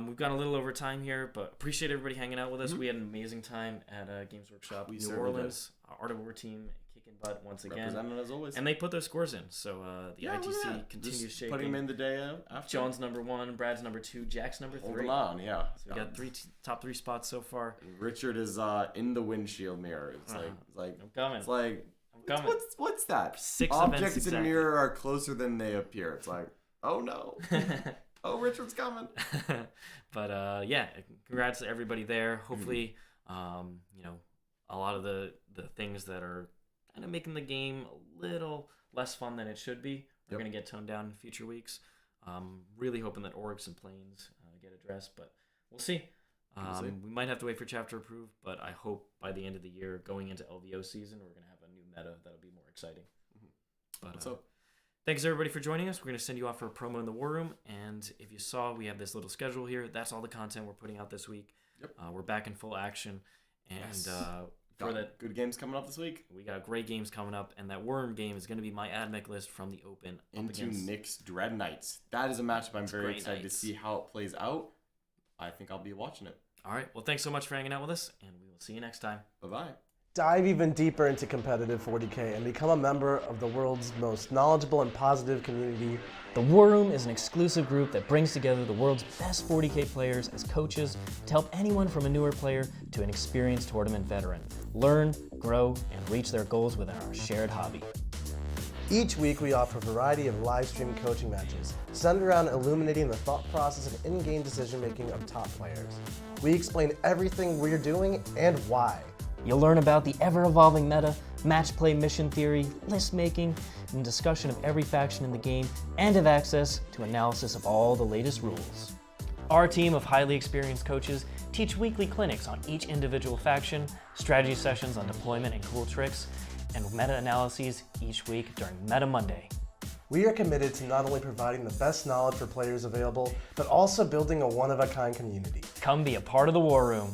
we've gone a little over time here, but appreciate everybody hanging out with us. We had an amazing time at Games Workshop New Orleans. Our Art of War team kicking butt once again. Representing as always. And they put their scores in, so the Yeah, look at ITC that. continues Just shaking. putting him in the day after. John's number 1, Brad's number 2, Jack's number 3. Holding on, yeah. So we got top 3 spots so far. Richard is in the windshield mirror. It's like I'm coming. It's like I'm coming. What's that? 6 events Objects exactly. in mirror are closer than they appear. It's like, oh no. Oh, Richard's coming. But yeah, congrats to everybody there. Hopefully, you know, a lot of the things that are kind of making the game a little less fun than it should be are going to get toned down in future weeks. Really hoping that orgs and planes get addressed, but we'll see. We might have to wait for chapter approved, but I hope by the end of the year, going into LVO season, we're going to have a new meta that'll be more exciting. But What's up? thanks everybody for joining us. We're going to send you off for a promo in the War Room, and if you saw, we have this little schedule here. That's all the content we're putting out this week. Yep. We're back in full action, and Yes. for that, Good games coming up this week. we got great games coming up, and that Worm game is going to be my admech list from the Open up Into against. Nick's Dread Knights. That is a matchup I'm very Grey excited Knights. to see how it plays out. I think I'll be watching it. All right, well, thanks so much for hanging out with us, and we will see you next time. Bye-bye. Dive even deeper into competitive 40K and become a member of the world's most knowledgeable and positive community. The War Room is an exclusive group that brings together the world's best 40K players as coaches to help anyone from a newer player to an experienced tournament veteran learn, grow, and reach their goals within our shared hobby. Each week we offer a variety of live stream coaching matches centered around illuminating the thought process and in-game decision making of top players. We explain everything we're doing and why. You'll learn about the ever-evolving meta, match play mission theory, list making, and discussion of every faction in the game, and have access to analysis of all the latest rules. Our team of highly experienced coaches teach weekly clinics on each individual faction, strategy sessions on deployment and cool tricks, and meta-analyses each week during Meta Monday. We are committed to not only providing the best knowledge for players available, but also building a one-of-a-kind community. Come be a part of the War Room.